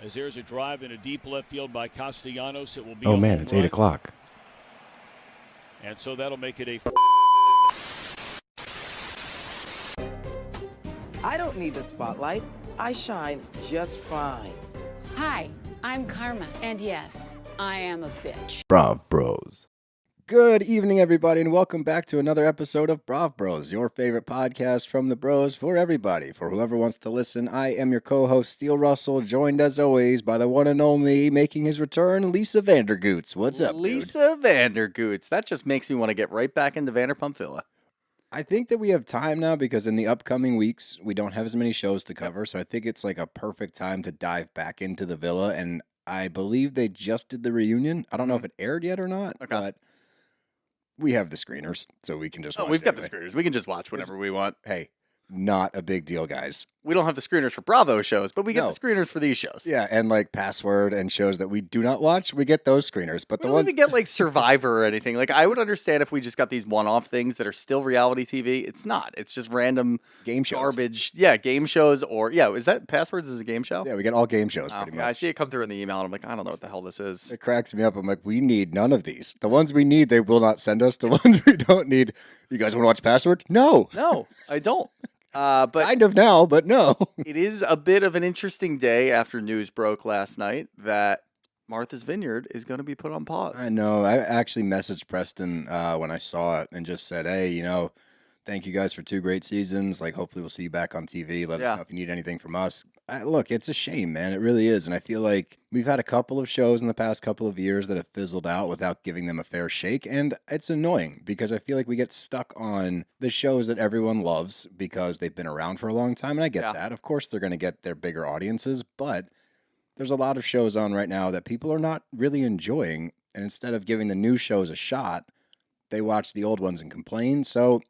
As there's a drive in a deep left field by Castellanos, it will be. Oh man, it's 8 o'clock. And so that'll make it a. I don't need the spotlight. I shine just fine. Hi, I'm Karma, and yes, I am a bitch. Brav Bros. Good evening, everybody, and welcome back to another episode of Brav Bros, your favorite podcast from the bros for everybody. For whoever wants to listen, I am your co-host, Steele Russell, joined as always by the one and only, making his return, Lisa Vandergoots. What's up, Lisa Vandergoots. That just makes me want to get right back into Vanderpump Villa. I think that we have time now because in the upcoming weeks, we don't have as many shows to cover, so I think it's like a perfect time to dive back into the villa, and I believe they just did the reunion. I don't know if it aired yet or not, but we have the screeners, so we can just watch we've got the anyway. screeners. We can just watch whenever we want. Hey, not a big deal, guys. We don't have the screeners for Bravo shows, but we get No. the screeners for these shows. Yeah, and like Password and shows that we do not watch, we get those screeners. But We the don't ones even get like Survivor or anything. Like I would understand if we just got these one-off things that are still reality TV. It's not. It's just random game shows, garbage. Yeah, game shows or is that Passwords is a game show? Yeah, we get all game shows Oh, pretty yeah, I much. see it come through in the email and I'm like, I don't know what the hell this is. It cracks me up. I'm like, we need none of these. The ones we need, they will not send us. The ones we don't need, you guys want to watch Password? No. No, I don't. But kind of now, but no. It is a bit of an interesting day after news broke last night that Martha's Vineyard is going to be put on pause. I know. I actually messaged Preston when I saw it and just said, hey, thank you guys for 2 great seasons. Like, hopefully we'll see you back on TV. Let us know if you need anything from us. Look, it's a shame, man. It really is. And I feel like we've had a couple of shows in the past couple of years that have fizzled out without giving them a fair shake. And it's annoying because I feel like we get stuck on the shows that everyone loves because they've been around for a long time. And I get that. Of course, they're going to get their bigger audiences. But there's a lot of shows on right now that people are not really enjoying. And instead of giving the new shows a shot, they watch the old ones and complain. So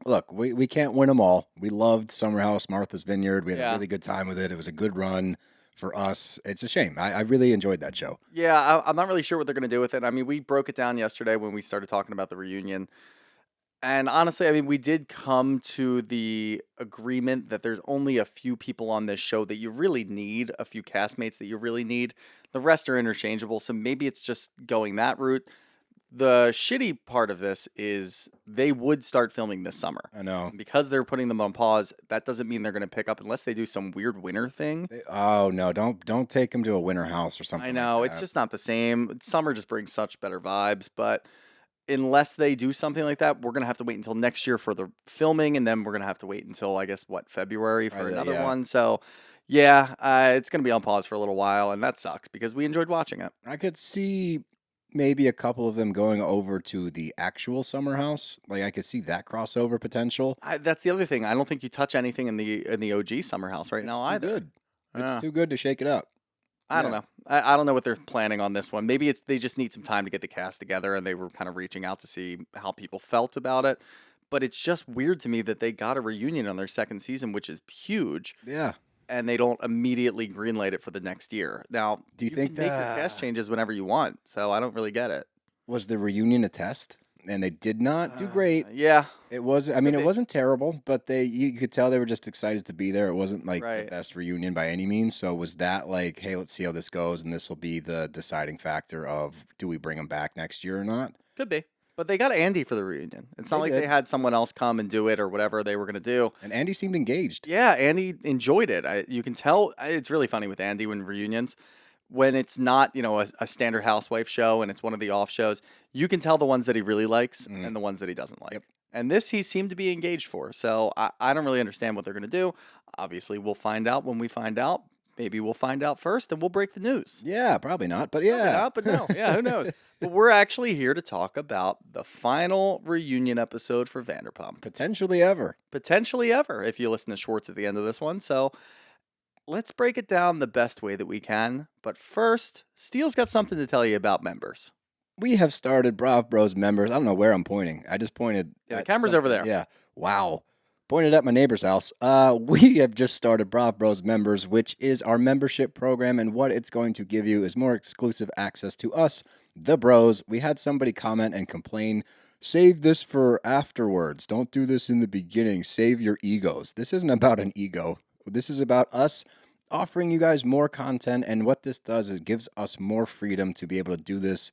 look, we can't win them all. We loved Summer House, Martha's Vineyard. We had a really good time with it. It was a good run for us. It's a shame. I really enjoyed that show. Yeah, I'm not really sure what they're going to do with it. I mean, we broke it down yesterday when we started talking about the reunion. And honestly, I mean, we did come to the agreement that there's only a few people on this show that you really need, a few castmates that you really need. The rest are interchangeable, so maybe it's just going that route. The shitty part of this is they would start filming this summer. I know. Because they're putting them on pause, that doesn't mean they're going to pick up unless they do some weird winter thing. Oh, no. Don't take them to a winter house or something. I know. like It's that. just not the same. Summer just brings such better vibes. But unless they do something like that, we're going to have to wait until next year for the filming. And then we're going to have to wait until, I guess, February for another one. So, it's going to be on pause for a little while. And that sucks because we enjoyed watching it. I could see maybe a couple of them going over to the actual Summer House. Like, I could see that crossover potential. That's the other thing. I don't think you touch anything in the OG Summer House right now either. Good. It's too good to shake it up. I don't know. I don't know what they're planning on this one. Maybe they just need some time to get the cast together, and they were kind of reaching out to see how people felt about it. But it's just weird to me that they got a reunion on their second season, which is huge. Yeah. And they don't immediately greenlight it for the next year. Now, do you think can make your cast changes whenever you want? So I don't really get it. Was the reunion a test? And they did not do great. Yeah. It was. I mean, it wasn't terrible, but you could tell they were just excited to be there. It wasn't like the best reunion by any means. So was that like, hey, let's see how this goes, and this will be the deciding factor of do we bring them back next year or not? Could be. But they got Andy for the reunion. It's not like they had someone else come and do it or whatever they were going to do. And Andy seemed engaged. Yeah, Andy enjoyed it. You can tell. It's really funny with Andy when reunions. When it's not, a standard housewife show and it's one of the off shows, you can tell the ones that he really likes and the ones that he doesn't like. Yep. And this he seemed to be engaged for. So I don't really understand what they're going to do. Obviously, we'll find out when we find out. Maybe we'll find out first and we'll break the news. Yeah, probably not, but yeah. Probably not, but no. Yeah, who knows? But we're actually here to talk about the final reunion episode for Vanderpump. Potentially ever. Potentially ever, if you listen to Schwartz at the end of this one. So let's break it down the best way that we can. But first, Steele's got something to tell you about members. We have started Brav Bros members. I don't know where I'm pointing. I just pointed. Yeah, the camera's over there. Yeah. Wow. Pointed at my neighbor's house. We have just started Brav Bros members, which is our membership program, and what it's going to give you is more exclusive access to us, the bros. We had somebody comment and complain, save this for afterwards. Don't do this in the beginning. Save your egos. This isn't about an ego. This is about us offering you guys more content. And what this does is gives us more freedom to be able to do this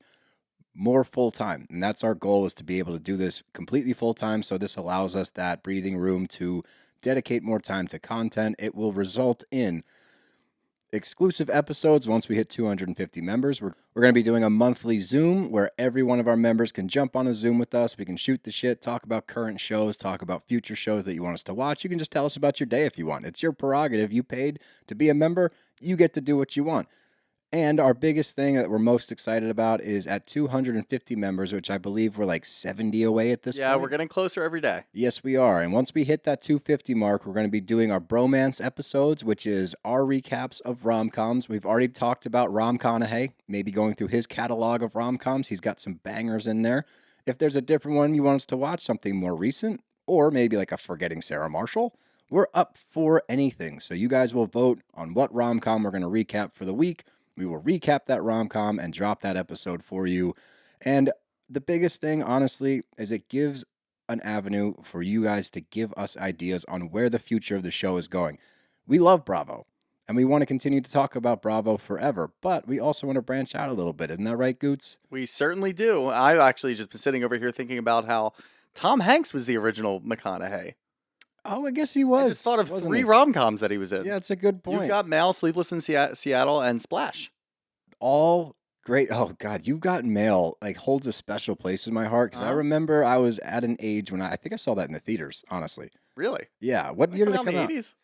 more full time. And that's our goal, is to be able to do this completely full time. So this allows us that breathing room to dedicate more time to content. It will result in exclusive episodes once we hit 250 members. We're going to be doing a monthly Zoom where every one of our members can jump on a Zoom with us. We can shoot the shit, talk about current shows, talk about future shows that you want us to watch. You can just tell us about your day if you want. It's your prerogative. You paid to be a member. You get to do what you want. And our biggest thing that we're most excited about is at 250 members, which I believe we're like 70 away at this point. Yeah, we're getting closer every day. Yes, we are. And once we hit that 250 mark, we're going to be doing our bromance episodes, which is our recaps of rom-coms. We've already talked about Rom Conahey, maybe going through his catalog of rom-coms. He's got some bangers in there. If there's a different one you want us to watch, something more recent, or maybe like a Forgetting Sarah Marshall, we're up for anything. So you guys will vote on what rom-com we're going to recap for the week. We will recap that rom-com and drop that episode for you. And the biggest thing, honestly, is it gives an avenue for you guys to give us ideas on where the future of the show is going. We love Bravo, and we want to continue to talk about Bravo forever, but we also want to branch out a little bit. Isn't that right, Goots? We certainly do. I've actually just been sitting over here thinking about how Tom Hanks was the original McConaughey. Oh, I guess he was. I just thought of three rom-coms that he was in. Yeah, it's a good point. You've got Mail, Sleepless in Seattle, and Splash. All great. Oh, God, You've Got Mail like holds a special place in my heart because I remember I was at an age when I think I saw that in the theaters, honestly. Really? Yeah. What year did it come out? In the 80s?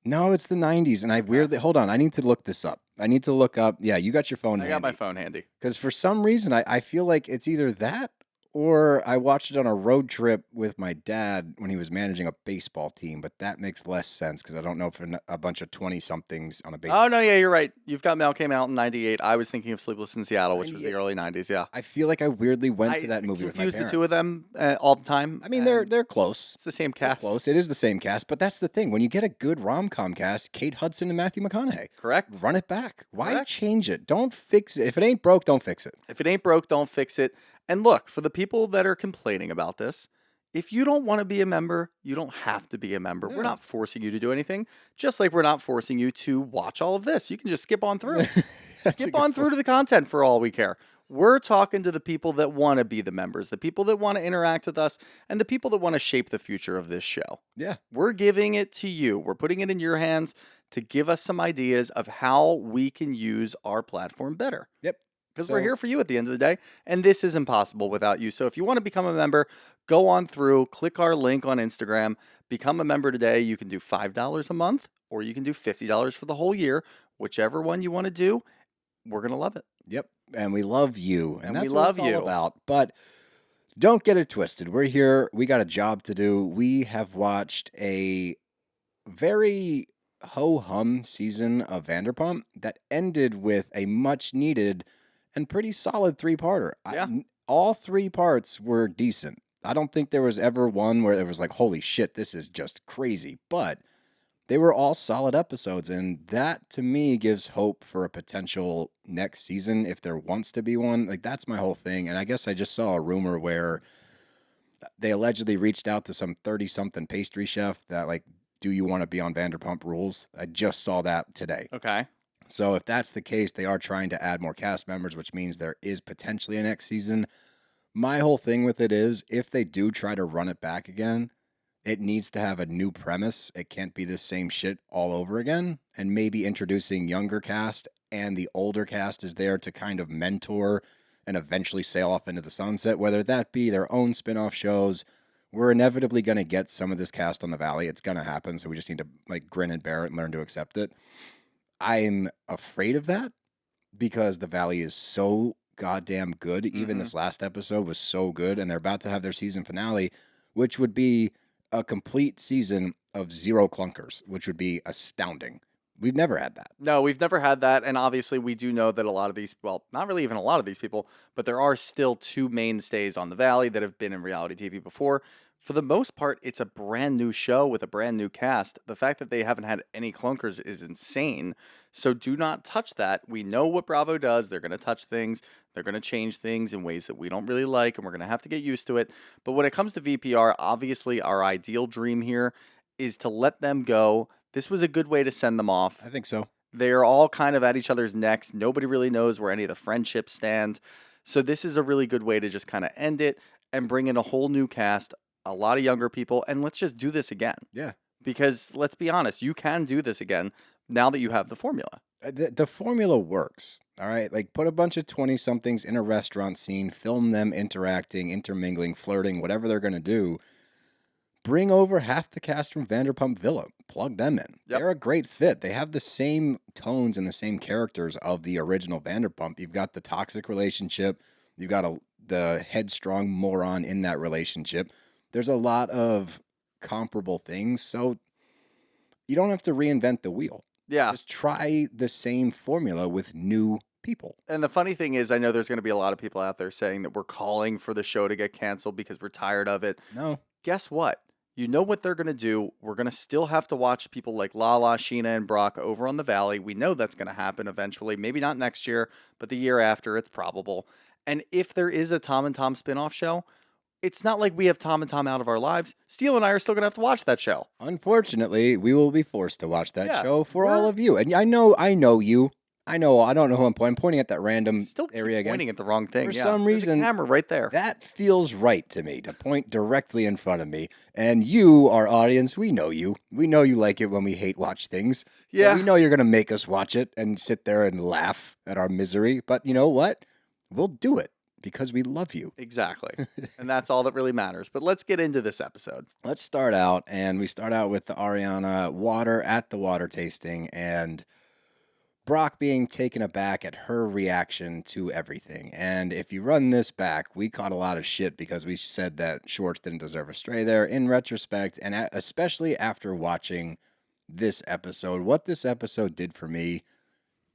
No, it's the 90s. And I weirdly, hold on, I need to look this up. I need to look up. Yeah, you got your phone handy. I got my phone handy. Because for some reason, I feel like it's either that or I watched it on a road trip with my dad when he was managing a baseball team, but that makes less sense because I don't know if a bunch of 20-somethings on a baseball. Oh, no, yeah, you're right. You've Got Mail came out in 98. I was thinking of Sleepless in Seattle, which was the early 90s, yeah. I feel like I weirdly went to that movie with my parents. I confuse the two of them all the time. I mean, they're close. It's the same cast. They're close. It is the same cast, but that's the thing. When you get a good rom-com cast, Kate Hudson and Matthew McConaughey. Correct. Run it back. Why change it? Don't fix it. If it ain't broke, don't fix it. If it ain't broke, don't fix it. And look, for the people that are complaining about this, if you don't want to be a member, you don't have to be a member. Yeah. We're not forcing you to do anything, just like we're not forcing you to watch all of this. You can just skip on through. Skip on through to the content for all we care. We're talking to the people that want to be the members, the people that want to interact with us, and the people that want to shape the future of this show. Yeah. We're giving it to you. We're putting it in your hands to give us some ideas of how we can use our platform better. Yep. Because we're here for you at the end of the day, and this is impossible without you. So if you want to become a member, go on through, click our link on Instagram, become a member today. You can do $5 a month, or you can do $50 for the whole year. Whichever one you want to do, we're going to love it. Yep, and we love you, and that's we what love it's you. all about. But don't get it twisted. We're here. We got a job to do. We have watched a very ho-hum season of Vanderpump that ended with a much-needed and pretty solid three-parter. Yeah. All three parts were decent. I don't think there was ever one where it was like, holy shit, this is just crazy. But they were all solid episodes, and that, to me, gives hope for a potential next season if there wants to be one. Like, that's my whole thing. And I guess I just saw a rumor where they allegedly reached out to some 30-something pastry chef that, like, do you want to be on Vanderpump Rules? I just saw that today. Okay. So if that's the case, they are trying to add more cast members, which means there is potentially a next season. My whole thing with it is, if they do try to run it back again, it needs to have a new premise. It can't be the same shit all over again. And maybe introducing younger cast and the older cast is there to kind of mentor and eventually sail off into the sunset, whether that be their own spin-off shows. We're inevitably going to get some of this cast on the Valley. It's going to happen, so we just need to like grin and bear it and learn to accept it. I'm afraid of that because the Valley is so goddamn good. Even this last episode was so good, and they're about to have their season finale, which would be a complete season of zero clunkers, which would be astounding. We've never had that. No, we've never had that, and obviously we do know that a lot of these, well, not really even a lot of these people, but there are still two mainstays on the Valley that have been in reality TV before. For the most part, it's a brand new show with a brand new cast. The fact that they haven't had any clunkers is insane. So do not touch that. We know what Bravo does. They're going to touch things. They're going to change things in ways that we don't really like, and we're going to have to get used to it. But when it comes to VPR, obviously our ideal dream here is to let them go. This was a good way to send them off. I think so. They're all kind of at each other's necks. Nobody really knows where any of the friendships stand. So this is a really good way to just kind of end it and bring in a whole new cast, a lot of younger people, and let's just do this again. Yeah. Because let's be honest, you can do this again now that you have the formula. The formula works, all right? Like, put a bunch of 20-somethings in a restaurant scene, film them interacting, intermingling, flirting, whatever they're going to do. Bring over half the cast from Vanderpump Villa. Plug them in. Yep. They're a great fit. They have the same tones and the same characters of the original Vanderpump. You've got the toxic relationship. You've got the headstrong moron in that relationship. There's a lot of comparable things, so you don't have to reinvent the wheel. Yeah. Just try the same formula with new people. And the funny thing is, I know there's going to be a lot of people out there saying that we're calling for the show to get canceled because we're tired of it. No. Guess what? You know what they're going to do. We're going to still have to watch people like Lala, Scheana, and Brock over on the Valley. We know that's going to happen eventually. Maybe not next year, but the year after, it's probable. And if there is a Tom and Tom spinoff show, it's not like we have Tom and Tom out of our lives. Steele and I are still going to have to watch that show. Unfortunately, we will be forced to watch that show for we're- all of you. And I know you. I don't know who I'm pointing. I'm pointing at that random Still keep area again. pointing at the wrong thing. For yeah. some There's reason, a camera right there. That feels right to me, to point directly in front of me. And you, our audience, we know you. We know you like it when we hate watch things. So Yeah. we know you're going to make us watch it and sit there and laugh at our misery. But you know what? We'll do it because we love you. Exactly. And that's all that really matters. But let's get into this episode. Let's start out, and we start out with the Ariana water tasting, and Brock being taken aback at her reaction to everything. And if you run this back, we caught a lot of shit because we said that Schwartz didn't deserve a stray there. In retrospect, and especially after watching this episode, what this episode did for me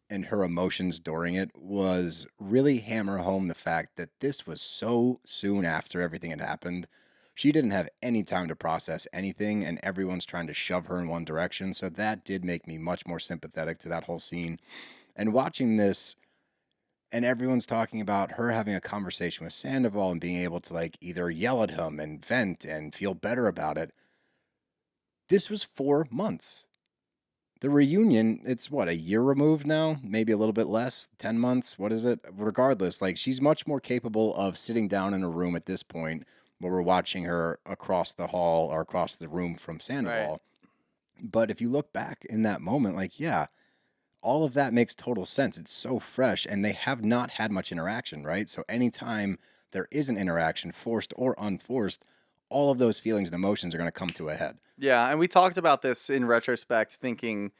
and her emotions during it was really hammer home the fact that this was so soon after everything had happened. She didn't have any time to process anything, and everyone's trying to shove her in one direction. So that did make me much more sympathetic to that whole scene. And watching this, and everyone's talking about her having a conversation with Sandoval and being able to like either yell at him and vent and feel better about it. This was 4 months. The reunion, it's what, a year removed now? Maybe a little bit less, 10 months? What is it? Regardless, like she's much more capable of sitting down in a room at this point where we're watching her across the hall or across the room from Sandoval. Right. But if you look back in that moment, like, yeah, all of that makes total sense. It's so fresh, and they have not had much interaction, right? So anytime there is an interaction, forced or unforced, all of those feelings and emotions are going to come to a head. Yeah, and we talked about this in retrospect, thinking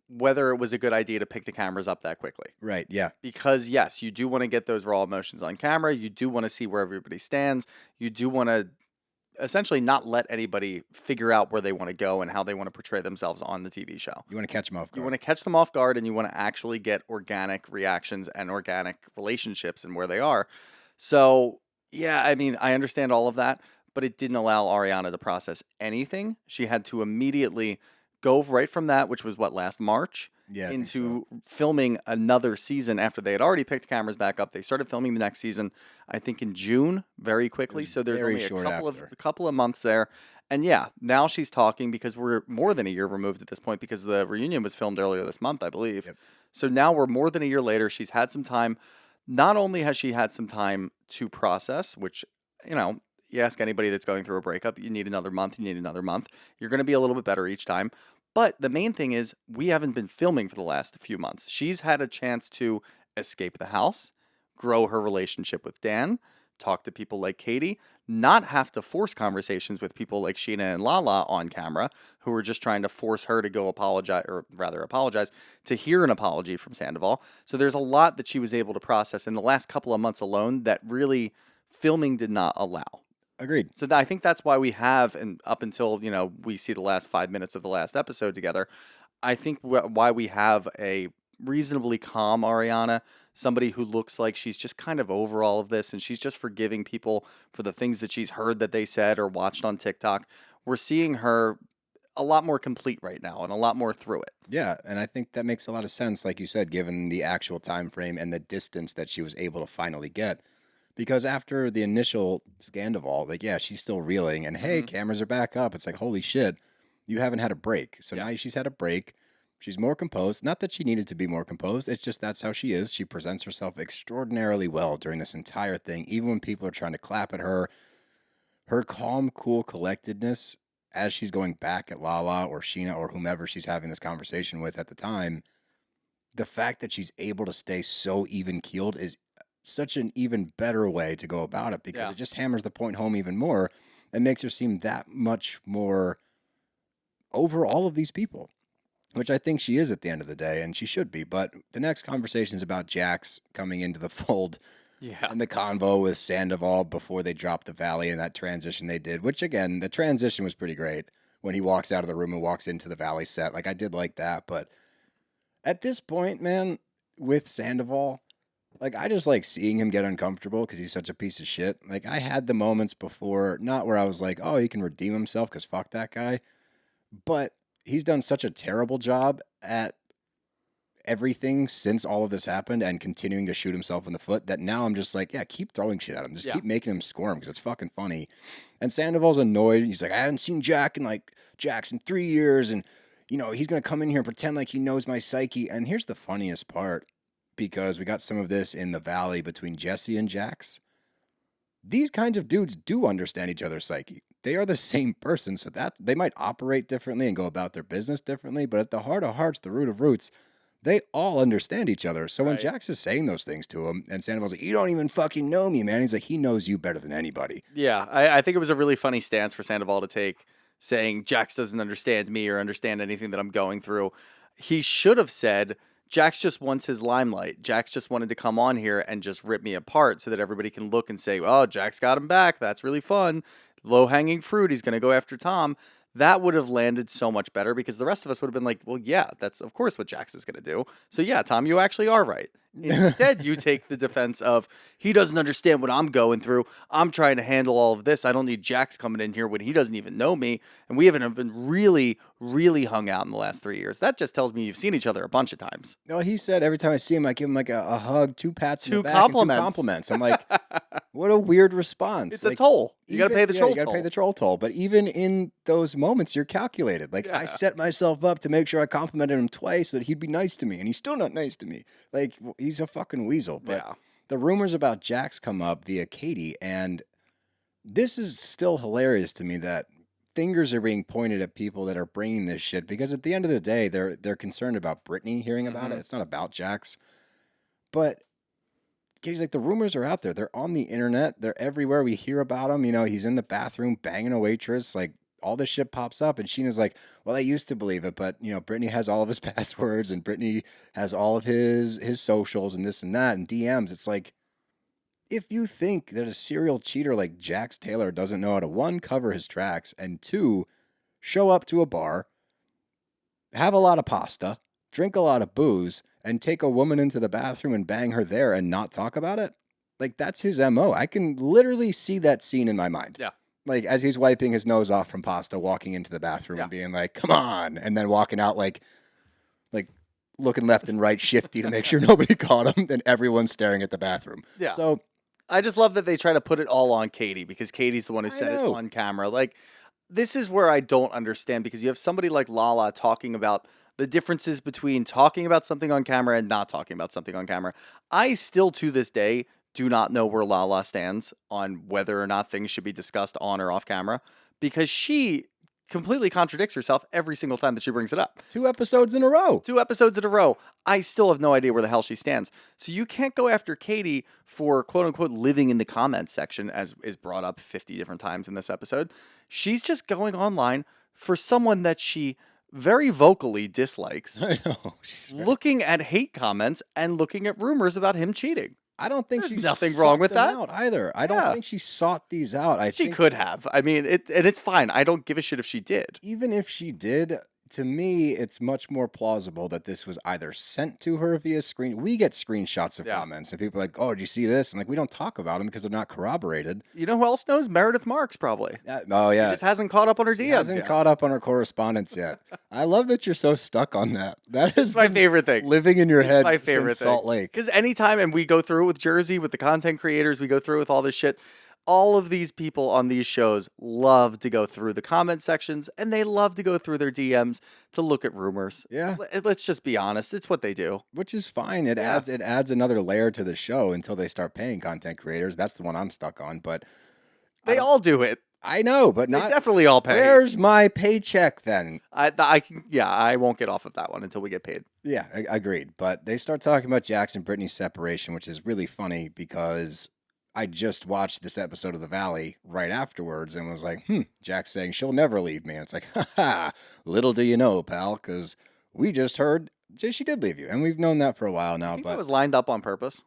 whether it was a good idea to pick the cameras up that quickly. Right, yeah. Because, yes, you do want to get those raw emotions on camera. You do want to see where everybody stands. You do want to essentially not let anybody figure out where they want to go and how they want to portray themselves on the TV show. You want to catch them off guard. You want to catch them off guard, and you want to actually get organic reactions and organic relationships and where they are. So, yeah, I mean, I understand all of that, but it didn't allow Ariana to process anything. She had to immediately go right from that, which was last March, into filming another season after they had already picked cameras back up. They started filming the next season, I think, in June, very quickly. So there's only a couple of months there. And yeah, now she's talking because we're more than a year removed at this point because the reunion was filmed earlier this month, I believe. Yep. So now we're more than a year later. She's had some time. Not only has she had some time to process, which, you know, you ask anybody that's going through a breakup, you need another month, you need another month. You're going to be a little bit better each time. But the main thing is we haven't been filming for the last few months. She's had a chance to escape the house, grow her relationship with Dan, talk to people like Katie, not have to force conversations with people like Scheana and Lala on camera, who are just trying to force her to go apologize, to hear an apology from Sandoval. So there's a lot that she was able to process in the last couple of months alone that really filming did not allow. Agreed. So I think that's why we have, and up until, you know, we see the last 5 minutes of the last episode together, I think why we have a reasonably calm Ariana, somebody who looks like she's just kind of over all of this, and she's just forgiving people for the things that she's heard that they said or watched on TikTok. We're seeing her a lot more complete right now and a lot more through it. Yeah, and I think that makes a lot of sense, like you said, given the actual time frame and the distance that she was able to finally get. Because after the initial Sandoval, like, yeah, she's still reeling, and hey, cameras are back up. It's like, holy shit, you haven't had a break. So now she's had a break. She's more composed. Not that she needed to be more composed. It's just that's how she is. She presents herself extraordinarily well during this entire thing. Even when people are trying to clap at her, her calm, cool collectedness as she's going back at Lala or Scheana or whomever she's having this conversation with at the time, the fact that she's able to stay so even-keeled is such an even better way to go about it because it just hammers the point home even more and makes her seem that much more over all of these people, which I think she is at the end of the day, and she should be. But the next conversation is about Jax coming into the fold and the convo with Sandoval before they dropped the Valley and that transition they did, which, again, the transition was pretty great when he walks out of the room and walks into the Valley set. Like, I did like that. But at this point, man, with Sandoval, like, I just like seeing him get uncomfortable because he's such a piece of shit. Like, I had the moments before, not where I was like, oh, he can redeem himself because fuck that guy. But he's done such a terrible job at everything since all of this happened and continuing to shoot himself in the foot that now I'm just like, yeah, keep throwing shit at him. Just keep making him squirm because it's fucking funny. And Sandoval's annoyed. He's like, I haven't seen Jax in 3 years. And, you know, he's going to come in here and pretend like he knows my psyche. And here's the funniest part, because we got some of this in the Valley between Jesse and Jax. These kinds of dudes do understand each other's psyche. They are the same person, so that they might operate differently and go about their business differently, but at the heart of hearts, the root of roots, they all understand each other. So when Jax is saying those things to him, and Sandoval's like, you don't even fucking know me, man. He's like, he knows you better than anybody. Yeah, I think it was a really funny stance for Sandoval to take, saying Jax doesn't understand me or understand anything that I'm going through. He should have said, Jax just wants his limelight. Jax just wanted to come on here and just rip me apart so that everybody can look and say, oh, Jax got him back. That's really fun. Low-hanging fruit. He's going to go after Tom. That would have landed so much better because the rest of us would have been like, well, yeah, that's of course what Jax is going to do. So yeah, Tom, you actually are right. Instead, you take the defense of, he doesn't understand what I'm going through. I'm trying to handle all of this. I don't need Jax coming in here when he doesn't even know me. And we haven't even really hung out in the last 3 years. That just tells me you've seen each other a bunch of times. No, he said every time I see him, I give him like a hug, 2 pats, two in the back, compliments. And 2 compliments. I'm like, what a weird response. It's like, a toll. You got to pay the troll toll. You got to pay the troll toll. But even in those moments, you're calculated. Like, I set myself up to make sure I complimented him twice so that he'd be nice to me, and he's still not nice to me. Like, he's a fucking weasel. But the rumors about Jax come up via Katie, and this is still hilarious to me that fingers are being pointed at people that are bringing this shit, because at the end of the day, they're concerned about Brittany hearing about it. It's not about Jax. But Katie's like, the rumors are out there. They're on the internet. They're everywhere. We hear about him. You know, he's in the bathroom banging a waitress. Like, all this shit pops up. And Scheana's like, well, I used to believe it, but, you know, Brittany has all of his passwords and Brittany has all of his socials and this and that and DMs. It's like, if you think that a serial cheater like Jax Taylor doesn't know how to, 1, cover his tracks, and 2, show up to a bar, have a lot of pasta, drink a lot of booze, and take a woman into the bathroom and bang her there and not talk about it, like, that's his MO. I can literally see that scene in my mind. Yeah. Like, as he's wiping his nose off from pasta, walking into the bathroom and being like, come on, and then walking out like looking left and right shifty to make sure nobody caught him, and everyone's staring at the bathroom. Yeah. So I just love that they try to put it all on Katie because Katie's the one who said it on camera. Like, this is where I don't understand, because you have somebody like Lala talking about the differences between talking about something on camera and not talking about something on camera. I still, to this day, do not know where Lala stands on whether or not things should be discussed on or off camera, because she completely contradicts herself every single time that she brings it up. 2 episodes in a row. 2 episodes in a row. I still have no idea where the hell she stands. So you can't go after Katie for, quote unquote, living in the comments section, as is brought up 50 different times in this episode. She's just going online for someone that she very vocally dislikes, I know. looking at hate comments and looking at rumors about him cheating. I don't think There's she's nothing wrong with that out either. I don't think she sought these out. She could have. I mean, it's fine. I don't give a shit if she did. Even if she did, to me, it's much more plausible that this was either sent to her via screen. We get screenshots of comments, and people are like, oh, did you see this? And like, we don't talk about them because they're not corroborated. You know who else knows? Meredith Marks, probably. Oh, yeah. She just hasn't caught up on her DMs hasn't caught up on her correspondence yet. I love that you're so stuck on that. That is my favorite thing. Living in your head my favorite since Salt Lake. Because anytime, and we go through it with Jersey, with the content creators, we go through it with all this shit. all of these people on these shows love to go through the comment sections and they love to go through their DMs to look at rumors. Yeah. Let's just be honest. It's what they do. Which is fine. It adds another layer to the show until they start paying content creators. That's the one I'm stuck on. But They all do it. I know, but They not. definitely all pay. Where's my paycheck then? I won't get off of that one until we get paid. Yeah, agreed. But they start talking about Jax and Brittany's separation, which is really funny because I just watched this episode of The Valley right afterwards and was like, Jax saying she'll never leave me. And it's like, little do you know, pal, because we just heard she did leave you. And we've known that for a while now. I think but that was lined up on purpose.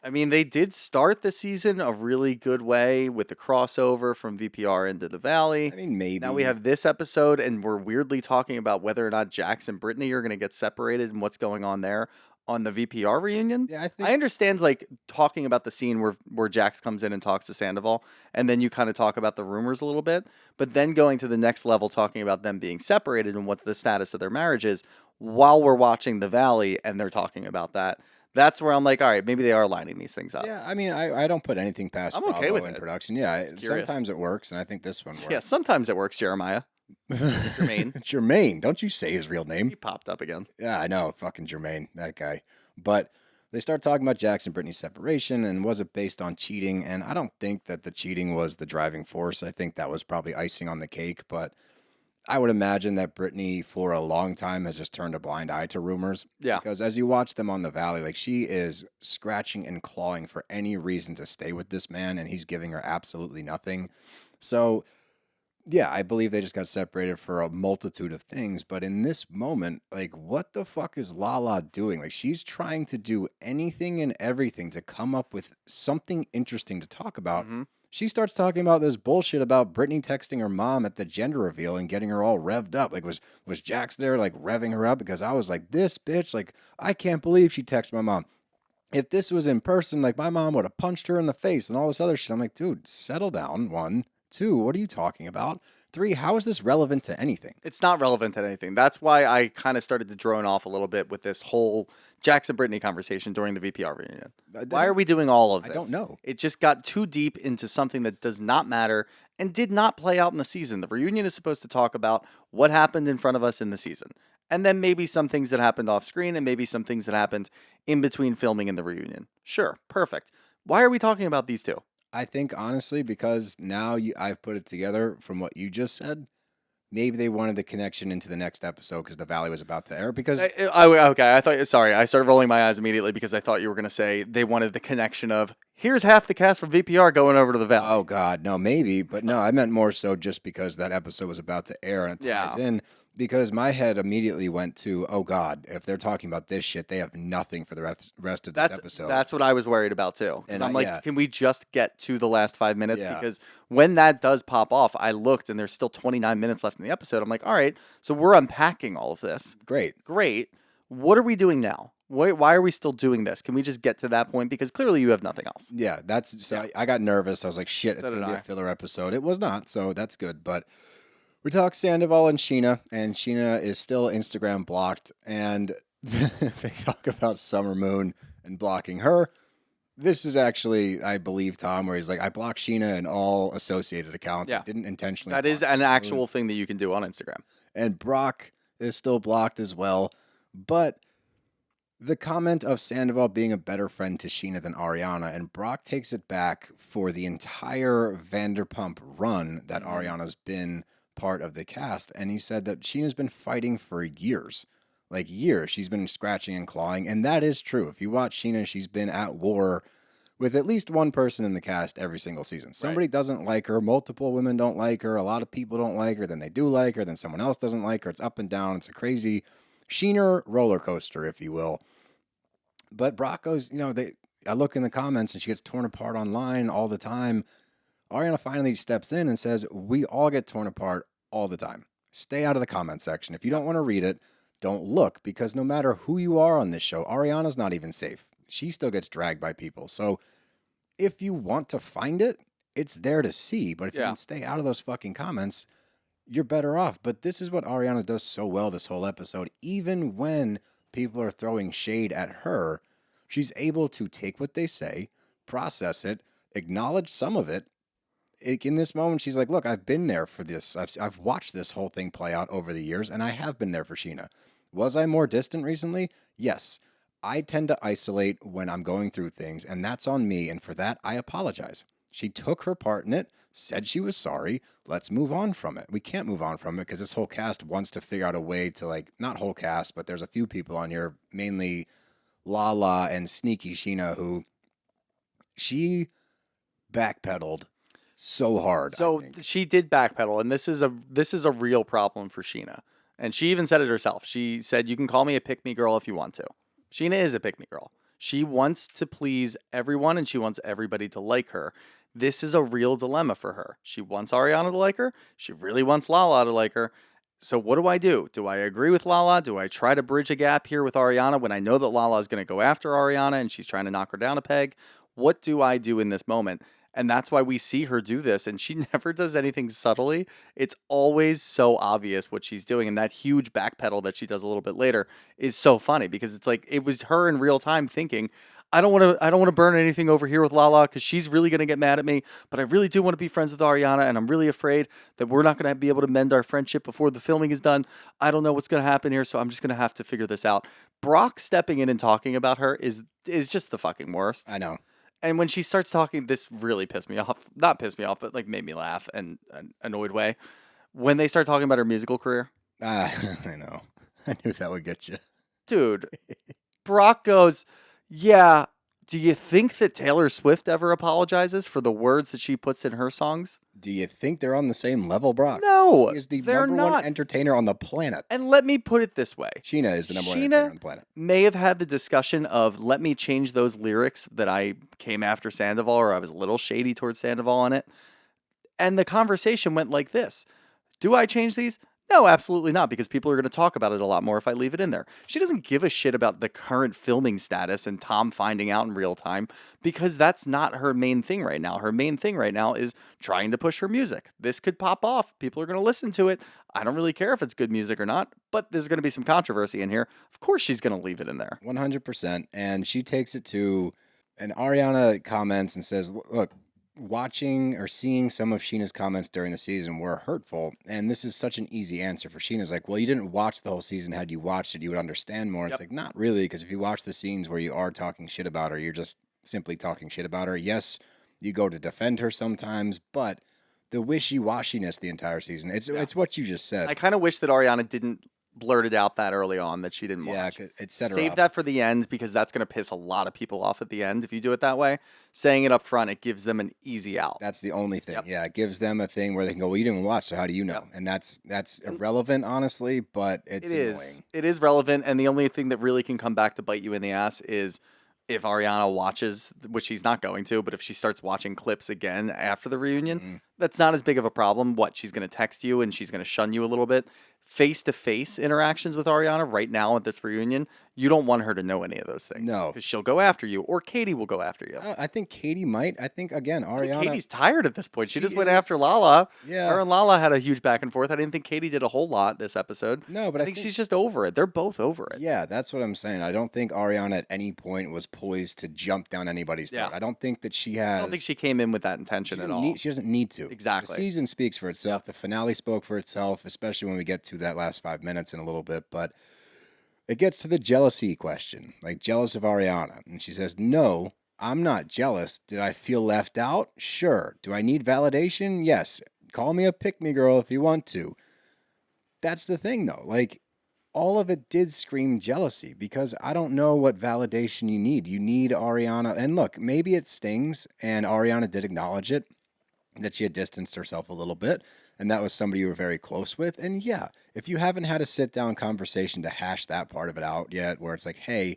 I mean, they did start the season a really good way with the crossover from VPR into the Valley. I mean, maybe. Now we have this episode, and we're weirdly talking about whether or not Jax and Brittany are going to get separated and what's going on there on the VPR reunion. Yeah, I understand, like, talking about the scene where Jax comes in and talks to Sandoval, and then you kind of talk about the rumors a little bit, but then going to the next level, talking about them being separated and what the status of their marriage is while we're watching the Valley, and they're talking about that. That's where I'm like, all right, maybe they are lining these things up. Yeah, I mean, I don't put anything past I'm Bravo okay with in it. production. Yeah, Just curious. sometimes it works, and I think this one works. Yeah, sometimes it works, Jeremiah. Jermaine. Jermaine. Don't you say his real name. He popped up again. Yeah, I know. Fucking Jermaine, that guy. But they start talking about Jax and Brittany's separation, and was it based on cheating? And I don't think that the cheating was the driving force. I think that was probably icing on the cake, but I would imagine that Brittany, for a long time, has just turned a blind eye to rumors. Yeah. Because as you watch them on the Valley, like, she is scratching and clawing for any reason to stay with this man, and he's giving her absolutely nothing. So, yeah, I believe they just got separated for a multitude of things. But in this moment, like, what the fuck is Lala doing? Like, she's trying to do anything and everything to come up with something interesting to talk about. Mm-hmm. She starts talking about this bullshit about Brittany texting her mom at the gender reveal and getting her all revved up. Like, was Jax there, like, revving her up? Because I was like, this bitch, like, I can't believe she texted my mom. If this was in person, like, my mom would have punched her in the face and all this other shit. I'm like, dude, settle down. 1, 2, what are you talking about? 3, how is this relevant to anything? It's not relevant to anything. That's why I kind of started to drone off a little bit with this whole Jax and Brittany conversation during the VPR reunion. Why are we doing all of this? I don't know. It just got too deep into something that does not matter and did not play out in the season. The reunion is supposed to talk about what happened in front of us in the season. And then maybe some things that happened off screen and maybe some things that happened in between filming and the reunion. Sure, perfect. Why are we talking about these two? I think, honestly, because now I've put it together from what you just said, maybe they wanted the connection into the next episode because the Valley was about to air. Because okay, I started rolling my eyes immediately because I thought you were going to say they wanted the connection of, here's half the cast from VPR going over to the Valley. Oh, God, no, maybe. But no, I meant more so just because that episode was about to air and it ties in. Because my head immediately went to, oh, God, if they're talking about this shit, they have nothing for the rest of this episode. That's what I was worried about, too. And I'm like, can we just get to the last 5 minutes? Yeah. Because when that does pop off, I looked, and there's still 29 minutes left in the episode. I'm like, all right, so we're unpacking all of this. Great. What are we doing now? Why are we still doing this? Can we just get to that point? Because clearly you have nothing else. Yeah, I got nervous. I was like, shit, it's going to be a filler episode. It was not, so that's good. But we talk Sandoval and Scheana is still Instagram blocked, and they talk about Summer Moon and blocking her. This is actually, I believe, Tom, where he's like, I blocked Scheana and all associated accounts. Yeah. I didn't intentionally. That is an actual thing that you can do on Instagram. And Brock is still blocked as well. But the comment of Sandoval being a better friend to Scheana than Ariana, and Brock takes it back for the entire Vanderpump run that Ariana's been part of the cast, and he said that Sheena's been fighting for years. Like, years. She's been scratching and clawing, and that is true. If you watch Scheana, she's been at war with at least one person in the cast every single season. Somebody doesn't like her. Multiple women don't like her. A lot of people don't like her. Then they do like her. Then someone else doesn't like her. It's up and down. It's a crazy Scheana roller coaster, if you will. But Brock goes, I look in the comments, and she gets torn apart online all the time. Ariana finally steps in and says, we all get torn apart all the time. Stay out of the comment section. If you don't want to read it, don't look, because no matter who you are on this show, Ariana's not even safe. She still gets dragged by people. So if you want to find it, it's there to see. But if you can stay out of those fucking comments, you're better off. But this is what Ariana does so well this whole episode. Even when people are throwing shade at her, she's able to take what they say, process it, acknowledged some of it. In this moment, she's like, look, I've been there for this. I've watched this whole thing play out over the years, and I have been there for Scheana. Was I more distant recently? Yes. I tend to isolate when I'm going through things, and that's on me, and for that, I apologize. She took her part in it, said she was sorry. Let's move on from it. We can't move on from it because this whole cast wants to figure out a way to, like, not whole cast, but there's a few people on here, mainly Lala and Sneaky Scheana, who she backpedaled so hard. So she did backpedal, and this is a real problem for Scheana. And she even said it herself. She said, "You can call me a pick-me girl if you want to." Scheana is a pick-me girl. She wants to please everyone, and she wants everybody to like her. This is a real dilemma for her. She wants Ariana to like her. She really wants Lala to like her. So what do I do? Do I agree with Lala? Do I try to bridge a gap here with Ariana when I know that Lala is going to go after Ariana and she's trying to knock her down a peg? What do I do in this moment? And that's why we see her do this, and she never does anything subtly. It's always so obvious what she's doing, and that huge backpedal that she does a little bit later is so funny because it's like it was her in real time thinking, I don't want to burn anything over here with Lala because she's really going to get mad at me, but I really do want to be friends with Ariana, and I'm really afraid that we're not going to be able to mend our friendship before the filming is done. I don't know what's going to happen here, so I'm just going to have to figure this out. Brock stepping in and talking about her is just the fucking worst. I know. And when she starts talking, this really pissed me off. Not pissed me off, but like made me laugh in an annoyed way. When they start talking about her musical career. I know. I knew that would get you. Dude, Brock goes, yeah, do you think that Taylor Swift ever apologizes for the words that she puts in her songs? Do you think they're on the same level, Brock? No, He is the they're number not. one entertainer on the planet. And let me put it this way. Scheana is the number one Scheana entertainer on the planet. may have had the discussion of let me change those lyrics that I came after Sandoval or I was a little shady towards Sandoval on it. And the conversation went like this. Do I change these? No, absolutely not, because people are going to talk about it a lot more if I leave it in there. She doesn't give a shit about the current filming status and Tom finding out in real time because that's not her main thing right now. Her main thing right now is trying to push her music. This could pop off. People are going to listen to it. I don't really care if it's good music or not, but there's going to be some controversy in here. Of course she's going to leave it in there. 100%. And she takes it to, and Ariana comments and says, look, watching or seeing some of Scheana's comments during the season were hurtful, and this is such an easy answer for Scheana's like, well, you didn't watch the whole season. Had you watched it, you would understand more. It's like, not really, because if you watch the scenes where you are talking shit about her, you're just simply talking shit about her. Yes, you go to defend her sometimes, but the wishy-washiness the entire season, it's what you just said. I kind of wish that Ariana didn't blurt it out that early on that she didn't watch. Yeah, it set her Save up. that for the end because that's going to piss a lot of people off at the end if you do it that way. Saying it up front, it gives them an easy out. That's the only thing. Yeah, it gives them a thing where they can go, well, you didn't watch, so how do you know? And that's irrelevant, honestly, but it's annoying. It is relevant, and the only thing that really can come back to bite you in the ass is if Ariana watches, which she's not going to, but if she starts watching clips again after the reunion, that's not as big of a problem. What, she's going to text you and she's going to shun you a little bit. Face-to-face interactions with Ariana right now at this reunion, you don't want her to know any of those things. No. Because she'll go after you, or Katie will go after you. I think Katie might. I think, again, Ariana. Katie's tired at this point. She just went after Lala. Yeah. Her and Lala had a huge back and forth. I didn't think Katie did a whole lot this episode. No, but I think she's just over it. They're both over it. Yeah, that's what I'm saying. I don't think Ariana at any point was poised to jump down anybody's throat. Yeah. I don't think that she has. I don't think she came in with that intention at all. She doesn't need to. Exactly. The season speaks for itself. The finale spoke for itself, especially when we get to that last 5 minutes in a little bit. But it gets to the jealousy question, like jealous of Ariana. And she says, no, I'm not jealous. Did I feel left out? Sure. Do I need validation? Yes. Call me a pick-me girl if you want to. That's the thing, though. Like, all of it did scream jealousy because I don't know what validation you need. You need Ariana. And look, maybe it stings, and Ariana did acknowledge it, that she had distanced herself a little bit, and that was somebody you were very close with. And yeah, if you haven't had a sit-down conversation to hash that part of it out yet, where it's like, hey,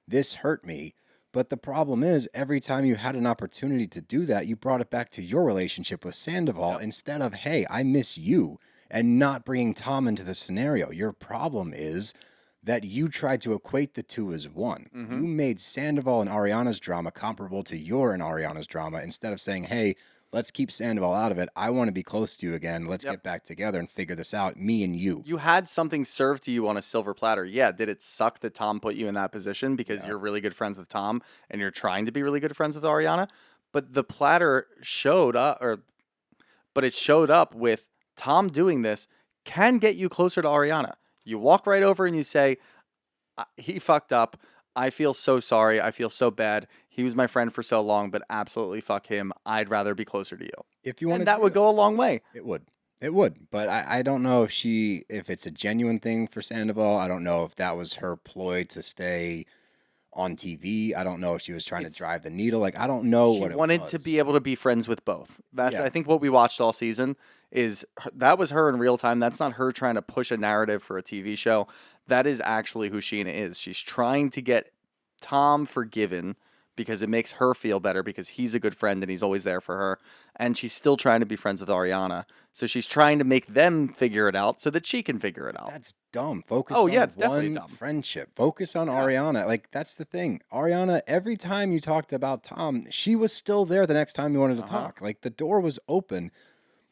this hurt me, but the problem is every time you had an opportunity to do that, you brought it back to your relationship with Sandoval instead of, hey, I miss you, and not bringing Tom into the scenario. Your problem is that you tried to equate the two as one. You made Sandoval and Ariana's drama comparable to your and Ariana's drama instead of saying, hey, let's keep Sandoval out of it. I want to be close to you again. Let's get back together and figure this out, me and you. You had something served to you on a silver platter. Yeah, did it suck that Tom put you in that position because you're really good friends with Tom and you're trying to be really good friends with Ariana? but the platter showed up, but it showed up with Tom doing this can get you closer to Ariana. You walk right over and you say, he fucked up. I feel so sorry. I feel so bad. He was my friend for so long, but absolutely fuck him. I'd rather be closer to you. If you want, and that would go a long way. It would. It would. But I don't know if it's a genuine thing for Sandoval. I don't know if that was her ploy to stay on TV. I don't know if she was trying to drive the needle. Like, I don't know what it was. She wanted to be able to be friends with both. That's, Yeah. I think what we watched all season is that was her in real time. That's not her trying to push a narrative for a TV show. That is actually who Scheana is. She's trying to get Tom forgiven because it makes her feel better because he's a good friend and he's always there for her. And she's still trying to be friends with Ariana. So she's trying to make them figure it out so that she can figure it out. That's dumb. Focus it's on definitely one dumb. friendship. Focus on Ariana. Like, that's the thing. Ariana, every time you talked about Tom, she was still there the next time you wanted to talk. Like, the door was open.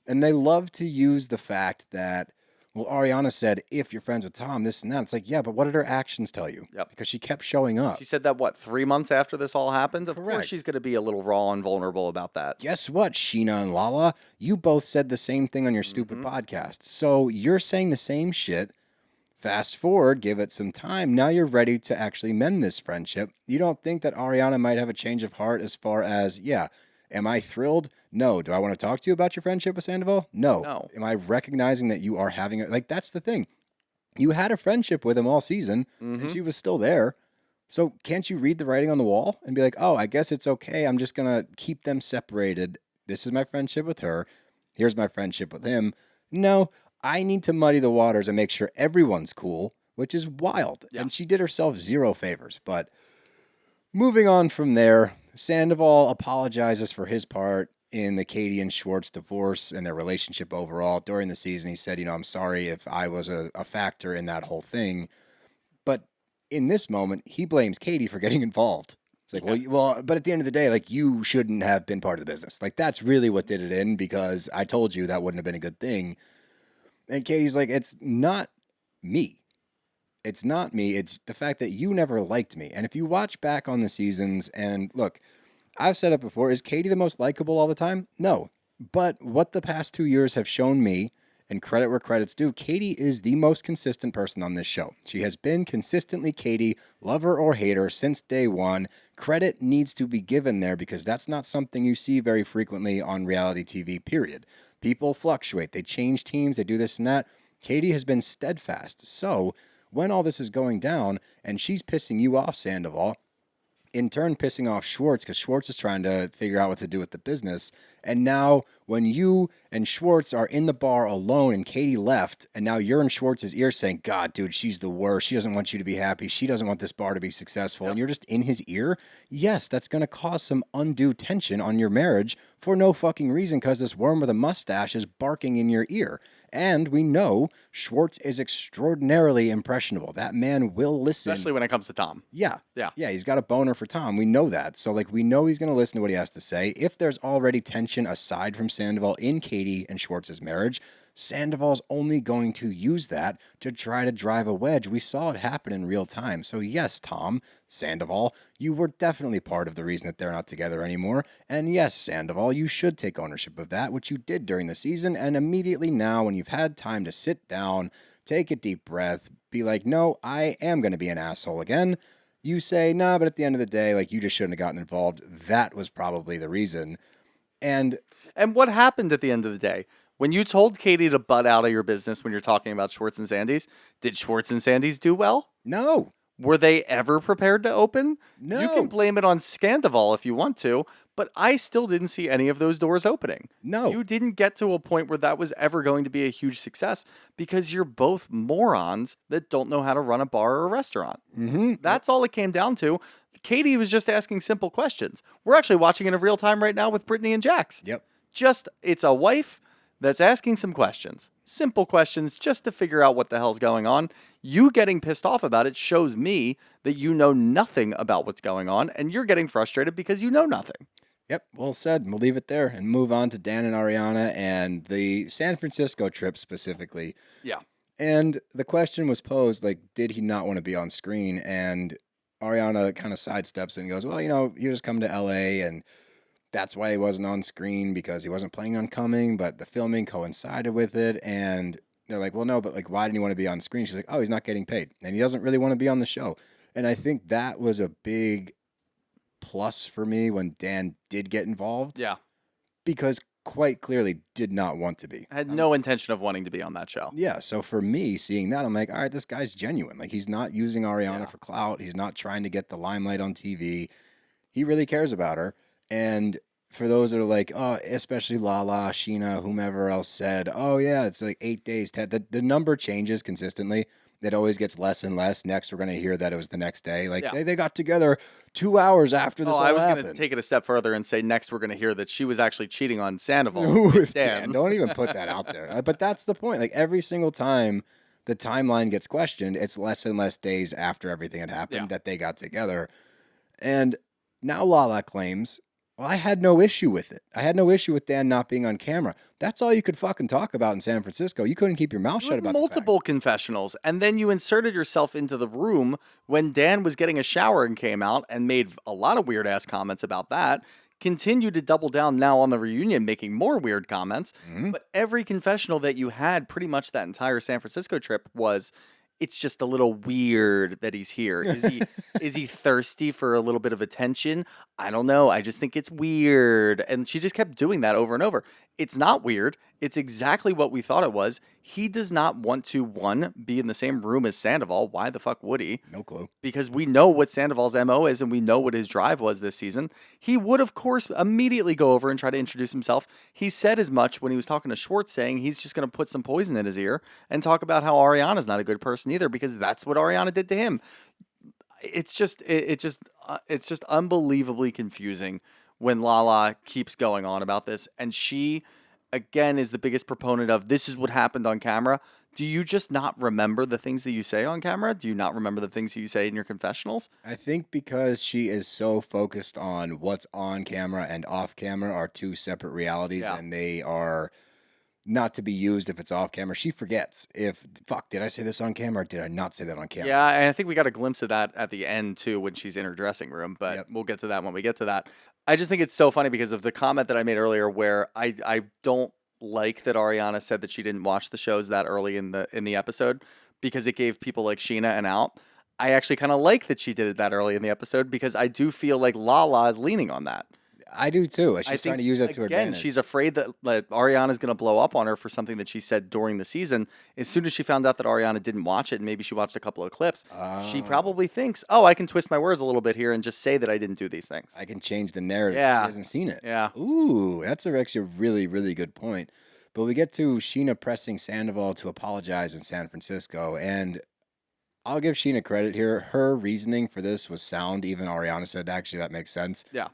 And they love to use the fact that, well, Ariana said, if you're friends with Tom, this and that. It's like, yeah, but what did her actions tell you? Yep. Because she kept showing up. She said that, 3 months after this all happened? Of course Correct. she's going to be a little raw and vulnerable about that. Guess what, Scheana and Lala? You both said the same thing on your stupid podcast. So you're saying the same shit. Fast forward, give it some time. Now you're ready to actually mend this friendship. You don't think that Ariana might have a change of heart as far as, yeah, am I thrilled? No. Do I want to talk to you about your friendship with Sandoval? No. Am I recognizing that you are having it? Like, that's the thing. You had a friendship with him all season, and she was still there. So can't you read the writing on the wall and be like, oh, I guess it's okay. I'm just going to keep them separated. This is my friendship with her. Here's my friendship with him. No, I need to muddy the waters and make sure everyone's cool, which is wild. Yeah. And she did herself zero favors. But moving on from there, Sandoval apologizes for his part in the Katie and Schwartz divorce and their relationship overall. During the season, he said, I'm sorry if I was a factor in that whole thing. But in this moment, he blames Katie for getting involved. It's like, well, but at the end of the day, like, you shouldn't have been part of the business. Like, that's really what did it in, because I told you that wouldn't have been a good thing. And Katie's like, it's not me. It's not me. It's the fact that you never liked me. And if you watch back on the seasons, and look, I've said it before, is Katie the most likable all the time? No. But what the past 2 years have shown me, and credit where credit's due, Katie is the most consistent person on this show. She has been consistently Katie, lover or hater, since day one. Credit needs to be given there, because that's not something you see very frequently on reality TV, period. People fluctuate. They change teams. They do this and that. Katie has been steadfast. So when all this is going down and she's pissing you off, Sandoval, in turn pissing off Schwartz, because Schwartz is trying to figure out what to do with the business. And now when you and Schwartz are in the bar alone and Katie left, and now you're in Schwartz's ear saying, God, dude, she's the worst. She doesn't want you to be happy. She doesn't want this bar to be successful. And you're just in his ear. Yes, that's going to cause some undue tension on your marriage for no fucking reason, because this worm with a mustache is barking in your ear. And we know Schwartz is extraordinarily impressionable. That man will listen. Especially when it comes to Tom. Yeah, he's got a boner for Tom. We know that. So, like, we know he's going to listen to what he has to say. If there's already tension aside from Sandoval in Katie and Schwartz's marriage, Sandoval's only going to use that to try to drive a wedge. We saw it happen in real time. So yes, Tom, Sandoval, you were definitely part of the reason that they're not together anymore. And yes, Sandoval, you should take ownership of that, which you did during the season. And immediately now, when you've had time to sit down, take a deep breath, be like, no, I am going to be an asshole again. You say, nah, but at the end of the day, like, you just shouldn't have gotten involved. That was probably the reason. And what happened at the end of the day? When you told Katie to butt out of your business when you're talking about Schwartz and Sandy's, did Schwartz and Sandy's do well? No. Were they ever prepared to open? No. You can blame it on Sandoval if you want to, but I still didn't see any of those doors opening. No. You didn't get to a point where that was ever going to be a huge success, because you're both morons that don't know how to run a bar or a restaurant. Mm-hmm. That's all it came down to. Katie was just asking simple questions. We're actually watching it in real time right now with Brittany and Jax. Yep. It's a wife that's asking some questions. Simple questions just to figure out what the hell's going on. You getting pissed off about it shows me that you know nothing about what's going on, and you're getting frustrated because you know nothing. Yep, well said. We'll leave it there and move on to Dan and Ariana and the San Francisco trip specifically. Yeah. And the question was posed, like, did he not want to be on screen? And Ariana kind of sidesteps and goes, well, you just come to LA and that's why he wasn't on screen, because he wasn't planning on coming, but the filming coincided with it. And they're like, well, no, but like, why didn't he want to be on screen? She's like, oh, he's not getting paid. And he doesn't really want to be on the show. And I think that was a big plus for me when Dan did get involved. Yeah. Because quite clearly did not want to be. Had no intention of wanting to be on that show. Yeah, so for me, seeing that, I'm like, all right, this guy's genuine. Like, he's not using Ariana for clout. He's not trying to get the limelight on TV. He really cares about her. And for those that are like, oh, especially Lala, Scheana, whomever else said, oh, yeah, it's like 8 days. The number changes consistently. It always gets less and less. Next, we're going to hear that it was the next day. Like, they got together 2 hours after this all happened. I was going to take it a step further and say next we're going to hear that she was actually cheating on Sandoval with Dan. Don't even put that out there. But that's the point. Like, every single time the timeline gets questioned, it's less and less days after everything had happened that they got together. And now Lala claims, well, I had no issue with it. I had no issue with Dan not being on camera. That's all you could fucking talk about in San Francisco. You couldn't keep your mouth shut about multiple confessionals, and then you inserted yourself into the room when Dan was getting a shower and came out and made a lot of weird-ass comments about that. Continued to double down now on the reunion, making more weird comments. But every confessional that you had pretty much that entire San Francisco trip was, it's just a little weird that he's here. Is he thirsty for a little bit of attention? I don't know. I just think it's weird. And she just kept doing that over and over. It's not weird. It's exactly what we thought it was. He does not want to, one, be in the same room as Sandoval. Why the fuck would he? No clue. Because we know what Sandoval's MO is and we know what his drive was this season. He would, of course, immediately go over and try to introduce himself. He said as much when he was talking to Schwartz, saying he's just going to put some poison in his ear and talk about how Ariana's not a good person either, because that's what Ariana did to him. It's just unbelievably confusing when Lala keeps going on about this, and she, again, is the biggest proponent of this is what happened on camera. Do you just not remember the things that you say on camera? Do you not remember the things that you say in your confessionals? I think because she is so focused on what's on camera and off camera are two separate realities, and they are not to be used if it's off camera. She forgets if, fuck, did I say this on camera or did I not say that on camera? Yeah, and I think we got a glimpse of that at the end, too, when she's in her dressing room, but we'll get to that when we get to that. I just think it's so funny because of the comment that I made earlier where I don't like that Ariana said that she didn't watch the shows that early in the episode because it gave people like Scheana an out. I actually kind of like that she did it that early in the episode because I do feel like Lala is leaning on that. I do too. She's trying to use that to her advantage. She's afraid that Ariana's going to blow up on her for something that she said during the season. As soon as she found out that Ariana didn't watch it, and maybe she watched a couple of clips, she probably thinks, oh, I can twist my words a little bit here and just say that I didn't do these things. I can change the narrative. Yeah. She hasn't seen it. Yeah. Ooh, that's actually a really, really good point. But we get to Scheana pressing Sandoval to apologize in San Francisco, and I'll give Scheana credit here. Her reasoning for this was sound. Even Ariana said, actually, that makes sense. Yeah.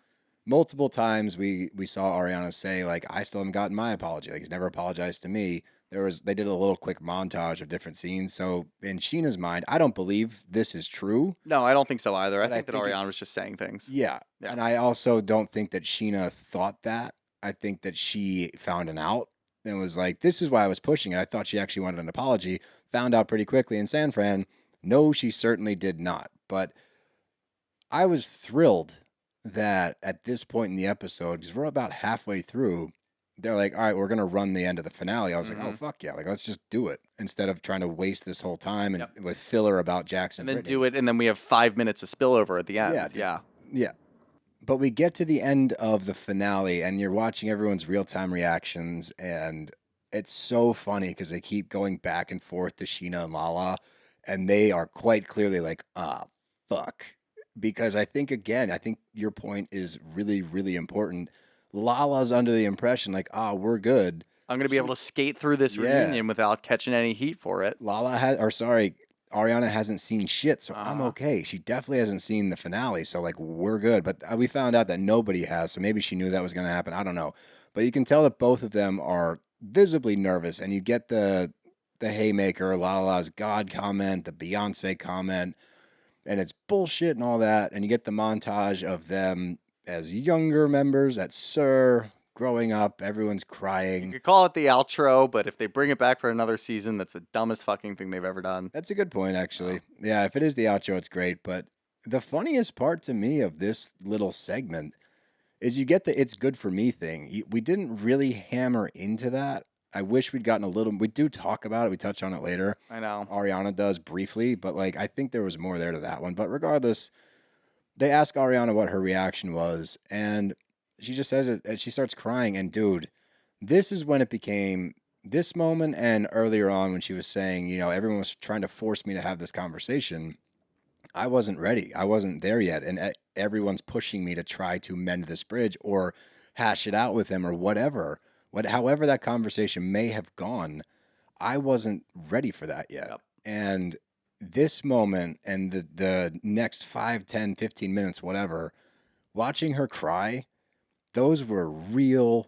Multiple times we saw Ariana say, like, I still haven't gotten my apology. Like, he's never apologized to me. They did a little quick montage of different scenes. So in Sheena's mind, I don't believe this is true. No, I don't think so either. I think that Ariana was just saying things. Yeah. And I also don't think that Scheana thought that. I think that she found an out and was like, this is why I was pushing it. I thought she actually wanted an apology. Found out pretty quickly in San Fran. No, she certainly did not. But I was thrilled that at this point in the episode, because we're about halfway through, they're like, all right, we're going to run the end of the finale. I was like, oh, fuck yeah. Like, let's just do it instead of trying to waste this whole time and with filler about Jackson. And then do it, and then we have 5 minutes of spillover at the end. Yeah. But we get to the end of the finale, and you're watching everyone's real-time reactions, and it's so funny because they keep going back and forth to Scheana and Lala, and they are quite clearly like, fuck. Because I think your point is really, really important. Lala's under the impression like, we're good. I'm going to be able to skate through this reunion without catching any heat for it. Ariana hasn't seen shit, so I'm okay. She definitely hasn't seen the finale, so like we're good. But we found out that nobody has, so maybe she knew that was going to happen. I don't know. But you can tell that both of them are visibly nervous, and you get the haymaker, Lala's God comment, the Beyonce comment, and it's bullshit and all that. And you get the montage of them as younger members at SUR, growing up, everyone's crying. You could call it the outro, but if they bring it back for another season, that's the dumbest fucking thing they've ever done. That's a good point, actually. Yeah, if it is the outro, it's great. But the funniest part to me of this little segment is you get the "it's good for me" thing. We didn't really hammer into that. I wish we'd gotten a little. We do talk about it. We touch on it later. I know. Ariana does briefly, but like I think there was more there to that one. But regardless, they ask Ariana what her reaction was, and she just says it. And she starts crying. And dude, this is when it became this moment, and earlier on when she was saying, everyone was trying to force me to have this conversation. I wasn't ready. I wasn't there yet, and everyone's pushing me to try to mend this bridge or hash it out with him or whatever. However that conversation may have gone, I wasn't ready for that yet. Yep. And this moment and the next 5, 10, 15 minutes, whatever, watching her cry, those were real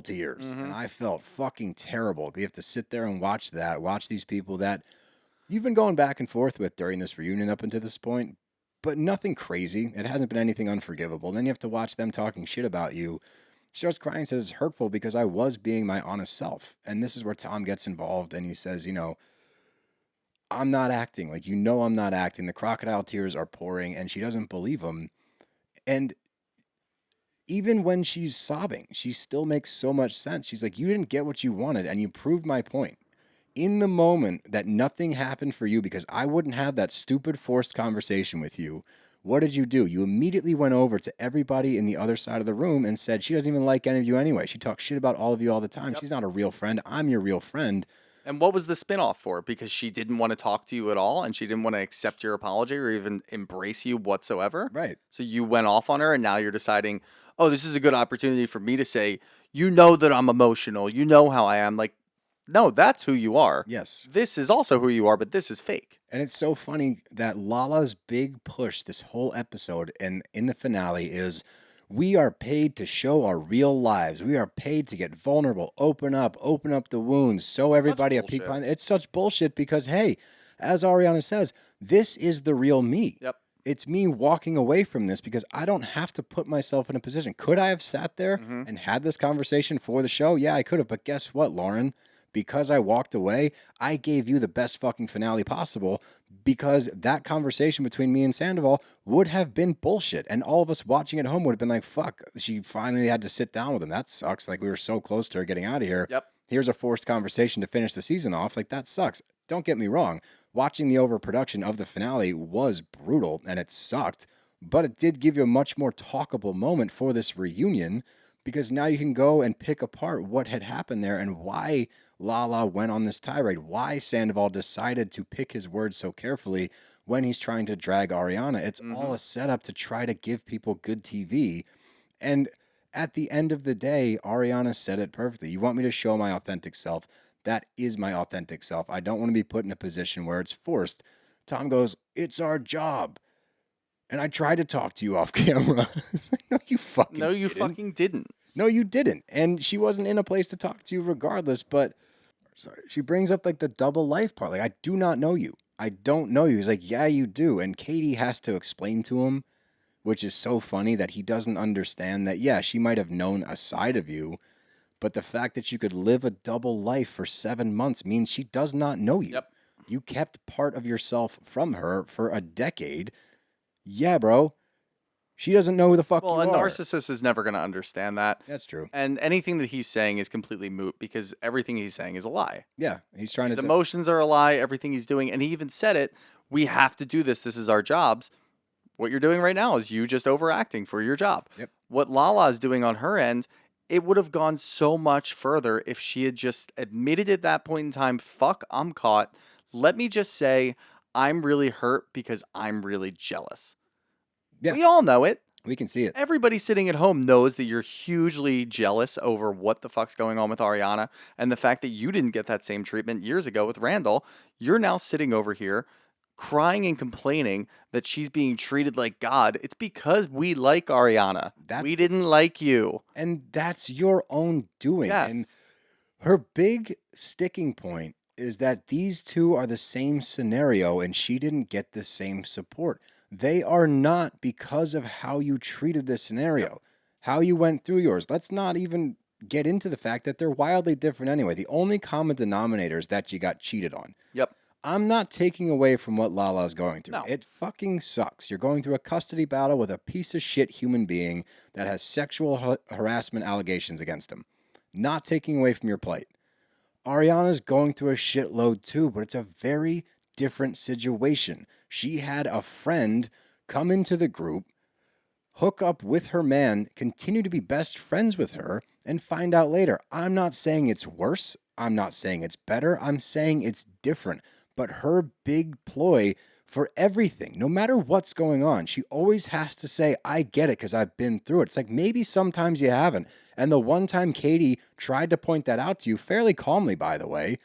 tears. And I felt fucking terrible. You have to sit there and watch these people that you've been going back and forth with during this reunion up until this point, but nothing crazy. It hasn't been anything unforgivable. Then you have to watch them talking shit about you. She starts crying and says it's hurtful because I was being my honest self. And this is where Tom gets involved and he says, I'm not acting. Like, I'm not acting. The crocodile tears are pouring and she doesn't believe him. And even when she's sobbing, she still makes so much sense. She's like, you didn't get what you wanted and you proved my point. In the moment that nothing happened for you because I wouldn't have that stupid forced conversation with you, what did you do? You immediately went over to everybody in the other side of the room and said, she doesn't even like any of you anyway. She talks shit about all of you all the time. Yep. She's not a real friend. I'm your real friend. And what was the spinoff for? Because she didn't want to talk to you at all and she didn't want to accept your apology or even embrace you whatsoever. Right. So you went off on her and now you're deciding, oh, this is a good opportunity for me to say, that I'm emotional. You know how I am. Like, no, that's who you are. Yes. This is also who you are, but this is fake. And it's so funny that Lala's big push this whole episode and in the finale is we are paid to show our real lives. We are paid to get vulnerable, open up the wounds, show everybody a peek behind. It's such bullshit because, hey, as Ariana says, this is the real me. Yep. It's me walking away from this because I don't have to put myself in a position. Could I have sat there and had this conversation for the show? Yeah, I could have. But guess what, Lauren? Because I walked away, I gave you the best fucking finale possible because that conversation between me and Sandoval would have been bullshit. And all of us watching at home would have been like, fuck, she finally had to sit down with him. That sucks. Like, we were so close to her getting out of here. Yep. Here's a forced conversation to finish the season off. Like, that sucks. Don't get me wrong. Watching the overproduction of the finale was brutal and it sucked, but it did give you a much more talkable moment for this reunion because now you can go and pick apart what had happened there and why Lala went on this tirade, why Sandoval decided to pick his words so carefully when he's trying to drag Ariana. It's all a setup to try to give people good TV. And at the end of the day, Ariana said it perfectly. You want me to show my authentic self? That is my authentic self. I don't want to be put in a position where it's forced. Tom goes, it's our job. And I tried to talk to you off camera. No, you fucking didn't. No, you didn't. And she wasn't in a place to talk to you regardless, but she brings up like the double life part. Like, I do not know you. I don't know you. He's like, yeah, you do. And Katie has to explain to him, which is so funny that he doesn't understand that, yeah, she might have known a side of you, but the fact that you could live a double life for 7 months means she does not know you. Yep. You kept part of yourself from her for a decade. Yeah, bro. She doesn't know who the fuck you are. Well, a narcissist is never going to understand that. That's true. And anything that he's saying is completely moot because everything he's saying is a lie. Yeah, he's trying His emotions are a lie, everything he's doing. And he even said it, we have to do this. This is our jobs. What you're doing right now is you just overacting for your job. Yep. What Lala is doing on her end, it would have gone so much further if she had just admitted at that point in time, fuck, I'm caught. Let me just say, I'm really hurt because I'm really jealous. Yeah. We all know it. We can see it. Everybody sitting at home knows that you're hugely jealous over what the fuck's going on with Ariana and the fact that you didn't get that same treatment years ago with Randall. You're now sitting over here crying and complaining that she's being treated like God. It's because we like Ariana. We didn't like you. And that's your own doing. Yes. And her big sticking point is that these two are the same scenario and she didn't get the same support. They are not because of how you treated this scenario, how you went through yours. Let's not even get into the fact that they're wildly different anyway. The only common denominator is that you got cheated on. Yep. I'm not taking away from what Lala's going through. No. It fucking sucks. You're going through a custody battle with a piece of shit human being that has sexual harassment allegations against him. Not taking away from your plight. Ariana's going through a shitload too, but it's a very different situation. She had a friend come into the group, hook up with her man, continue to be best friends with her, and find out later. I'm not saying it's worse. I'm not saying it's better. I'm saying it's different. But her big ploy for everything, no matter what's going on, she always has to say, I get it because I've been through it. It's like maybe sometimes you haven't. And the one time Katie tried to point that out to you, fairly calmly, by the way,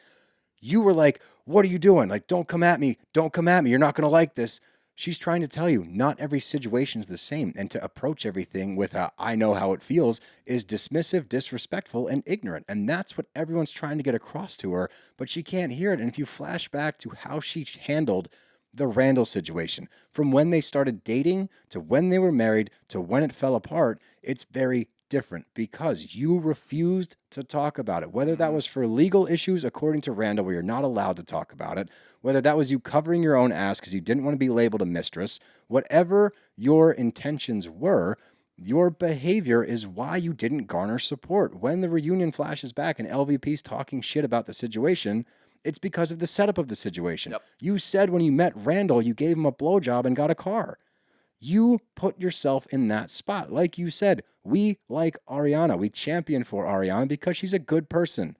you were like, what are you doing? Like, don't come at me. Don't come at me. You're not going to like this. She's trying to tell you not every situation is the same. And to approach everything with a, I know how it feels is dismissive, disrespectful, and ignorant. And that's what everyone's trying to get across to her, but she can't hear it. And if you flash back to how she handled the Randall situation, from when they started dating to when they were married to when it fell apart, it's very different because you refused to talk about it. Whether that was for legal issues, according to Randall, where you're not allowed to talk about it, whether that was you covering your own ass because you didn't want to be labeled a mistress, whatever your intentions were, your behavior is why you didn't garner support. When the reunion flashes back and LVP's talking shit about the situation, it's because of the setup of the situation. Yep. You said when you met Randall, you gave him a blowjob and got a car. You put yourself in that spot. Like you said, we like Ariana. We champion for Ariana because she's a good person.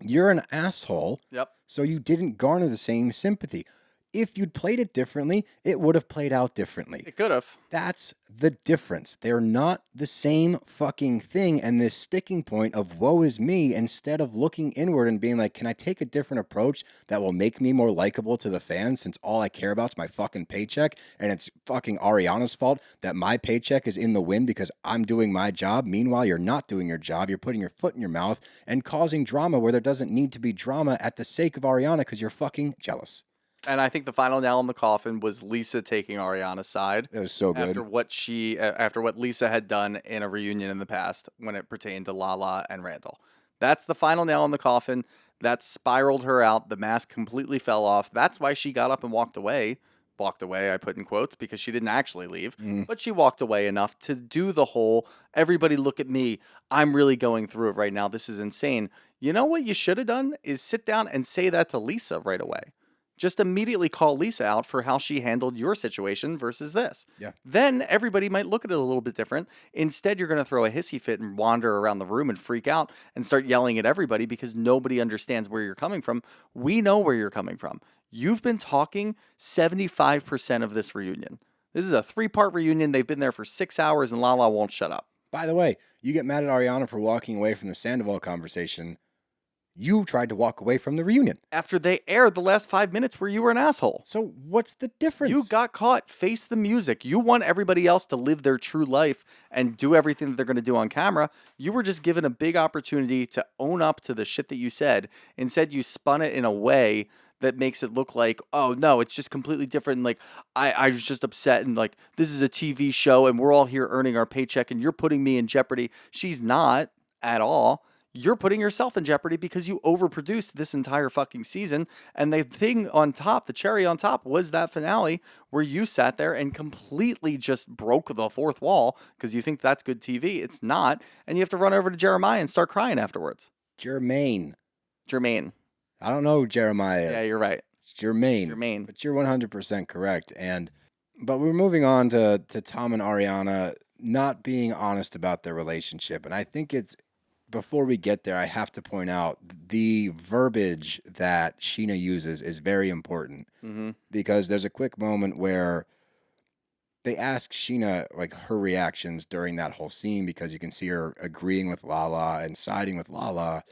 You're an asshole. Yep. So you didn't garner the same sympathy. If you'd played it differently, it would have played out differently. It could have. That's the difference. They're not the same fucking thing. And this sticking point of woe is me, instead of looking inward and being like, can I take a different approach that will make me more likable to the fans since all I care about is my fucking paycheck and it's fucking Ariana's fault that my paycheck is in the wind because I'm doing my job. Meanwhile, you're not doing your job. You're putting your foot in your mouth and causing drama where there doesn't need to be drama at the sake of Ariana because you're fucking jealous. And I think the final nail in the coffin was Lisa taking Ariana's side. It was so good. After what Lisa had done in a reunion in the past when it pertained to Lala and Randall. That's the final nail in the coffin. That spiraled her out. The mask completely fell off. That's why she got up and walked away. Walked away, I put in quotes, because she didn't actually leave. But she walked away enough to do the whole, everybody look at me. I'm really going through it right now. This is insane. You know what you should have done is sit down and say that to Lisa right away. Just immediately call Lisa out for how she handled your situation versus this. Yeah. Then everybody might look at it a little bit different. Instead, you're going to throw a hissy fit and wander around the room and freak out and start yelling at everybody because nobody understands where you're coming from. We know where you're coming from. You've been talking 75% of this reunion. This is a 3-part reunion. They've been there for 6 hours and Lala won't shut up. By the way, you get mad at Ariana for walking away from the Sandoval conversation. You tried to walk away from the reunion. After they aired the last 5 minutes where you were an asshole. So what's the difference? You got caught. Face the music. You want everybody else to live their true life and do everything that they're going to do on camera. You were just given a big opportunity to own up to the shit that you said. Instead, you spun it in a way that makes it look like, oh, no, it's just completely different. And like, I was just upset. And like, this is a TV show and we're all here earning our paycheck and you're putting me in jeopardy. She's not at all. You're putting yourself in jeopardy because you overproduced this entire fucking season. And the thing on top, the cherry on top, was that finale where you sat there and completely just broke the fourth wall because you think that's good TV. It's not. And you have to run over to Jeremiah and start crying afterwards. Jermaine. I don't know who Jeremiah is. Yeah, you're right. It's Jermaine. Jermaine. But you're 100% correct. But we're moving on to Tom and Ariana not being honest about their relationship. And I think before we get there, I have to point out the verbiage that Scheana uses is very important because there's a quick moment where they ask Scheana like her reactions during that whole scene because you can see her agreeing with Lala and siding with Lala.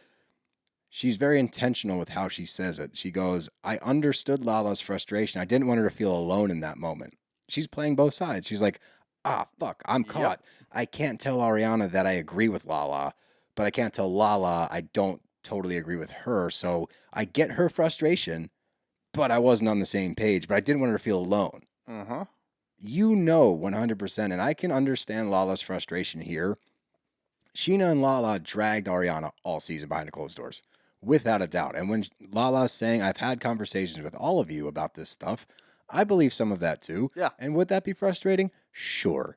She's very intentional with how she says it. She goes, I understood Lala's frustration. I didn't want her to feel alone in that moment. She's playing both sides. She's like, fuck, I'm caught. Yep. I can't tell Ariana that I agree with Lala, but I can't tell Lala I don't totally agree with her. So I get her frustration, but I wasn't on the same page. But I didn't want her to feel alone. You know 100%, and I can understand Lala's frustration here. Scheana and Lala dragged Ariana all season behind the closed doors. without a doubt. And when Lala's saying, I've had conversations with all of you about this stuff, I believe some of that too. Yeah. And would that be frustrating? Sure.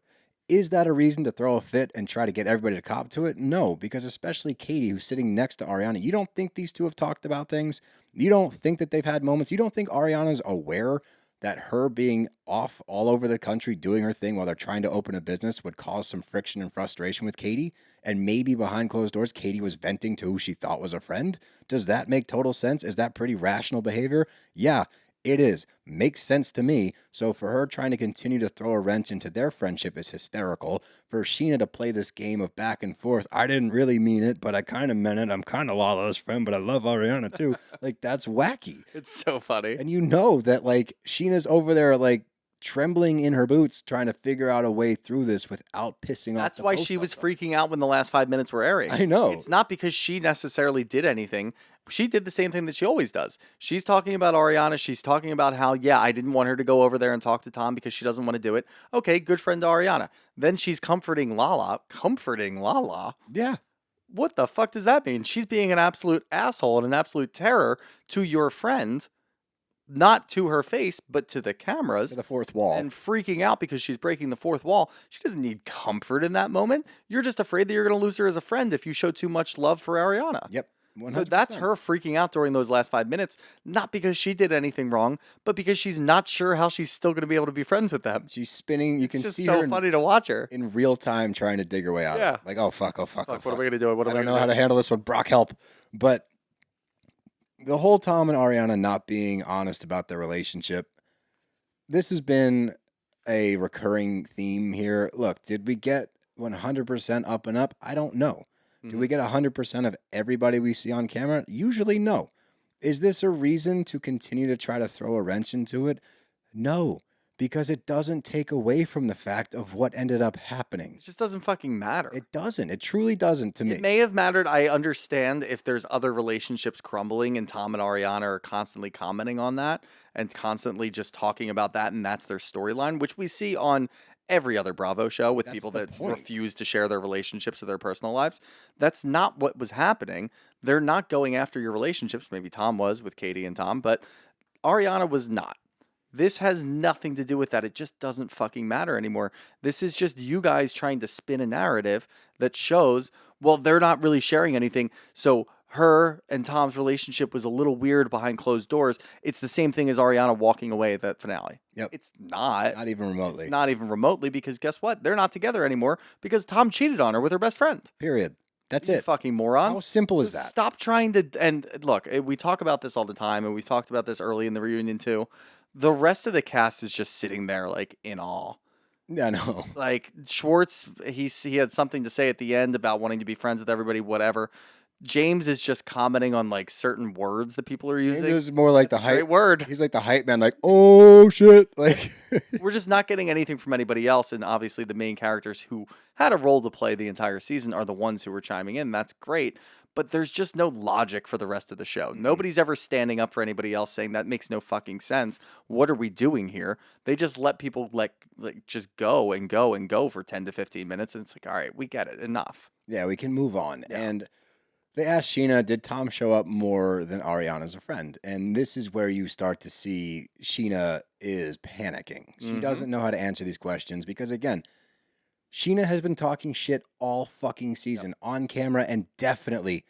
Is that a reason to throw a fit and try to get everybody to cop to it? No, because especially Katie, who's sitting next to Ariana, you don't think these two have talked about things? You don't think that they've had moments? You don't think Ariana's aware that her being off all over the country doing her thing while they're trying to open a business would cause some friction and frustration with Katie? And maybe behind closed doors, Katie was venting to who she thought was a friend? Does that make total sense? Is that pretty rational behavior? Yeah. It is. Makes sense to me. So for her trying to continue to throw a wrench into their friendship is hysterical. For Scheana to play this game of back and forth, I didn't really mean it, but I kind of meant it. I'm kind of Lala's friend, but I love Ariana too. Like, that's wacky. It's so funny. And you know that, like, Sheena's over there, like, trembling in her boots trying to figure out a way through this without pissing off. That's why she was freaking out when the last 5 minutes were airing. I know. It's not because she necessarily did anything. She did the same thing that she always does. She's talking about Ariana. She's talking about how, yeah, I didn't want her to go over there and talk to Tom because she doesn't want to do it. Okay, good friend to Ariana. Then she's comforting Lala. Comforting Lala? Yeah. What the fuck does that mean? She's being an absolute asshole and an absolute terror to your friend. Not to her face, but to the cameras. To the fourth wall. And freaking out because she's breaking the fourth wall. She doesn't need comfort in that moment. You're just afraid that you're going to lose her as a friend if you show too much love for Ariana. Yep. 100%. So that's her freaking out during those last 5 minutes, not because she did anything wrong, but because she's not sure how she's still going to be able to be friends with them. She's spinning. You can It's just see so her funny to watch her. in real time trying to dig her way out. Yeah. Like, oh, fuck, oh, fuck, oh, fuck. What are we going to do? What I are we don't know gonna how do? to handle this one. Brock, help. But the whole Tom and Ariana not being honest about their relationship, this has been a recurring theme here. Look, did we get 100% up and up? I don't know. Do we get 100% of everybody we see on camera? Usually no. Is this a reason to continue to try to throw a wrench into it? No, because it doesn't take away from the fact of what ended up happening. It just doesn't fucking matter. It doesn't. It truly doesn't to me. It may have mattered. I understand if there's other relationships crumbling and Tom and Ariana are constantly commenting on that and constantly just talking about that, and that's their storyline, which we see on every other Bravo show with That's people the that point. refuse to share their relationships or their personal lives. That's not what was happening. They're not going after your relationships. Maybe Tom was with Katie and Tom, but Ariana was not. This has nothing to do with that. It just doesn't fucking matter anymore. This is just you guys trying to spin a narrative that shows, well, they're not really sharing anything. So her and Tom's relationship was a little weird behind closed doors. It's the same thing as Ariana walking away at that finale. Yep. It's not. Not even remotely. It's not even remotely because guess what? They're not together anymore because Tom cheated on her with her best friend. Period. That's You it. fucking morons. How simple is So that? Stop trying to. And look, we talk about this all the time, and we talked about this early in the reunion too. The rest of the cast is just sitting there like in awe. Yeah, no. Like Schwartz, he had something to say at the end about wanting to be friends with everybody, whatever. James is just commenting on like certain words that people are using. It was more like the hype Great word. He's like the hype man, like, oh shit. Like, We're just not getting anything from anybody else, and obviously the main characters who had a role to play the entire season are the ones who were chiming in. That's great, but there's just no logic for the rest of the show. Nobody's ever standing up for anybody else saying that makes no fucking sense. What are we doing here? They just let people like just go and go and go for 10 to 15 minutes, and it's like, all right, we get it. Enough. yeah, we can move on. Yeah. And they asked Scheana, did Tom show up more than Ariana as a friend? And this is where you start to see Scheana is panicking. She doesn't know how to answer these questions because, again, Scheana has been talking shit all fucking season on camera and definitely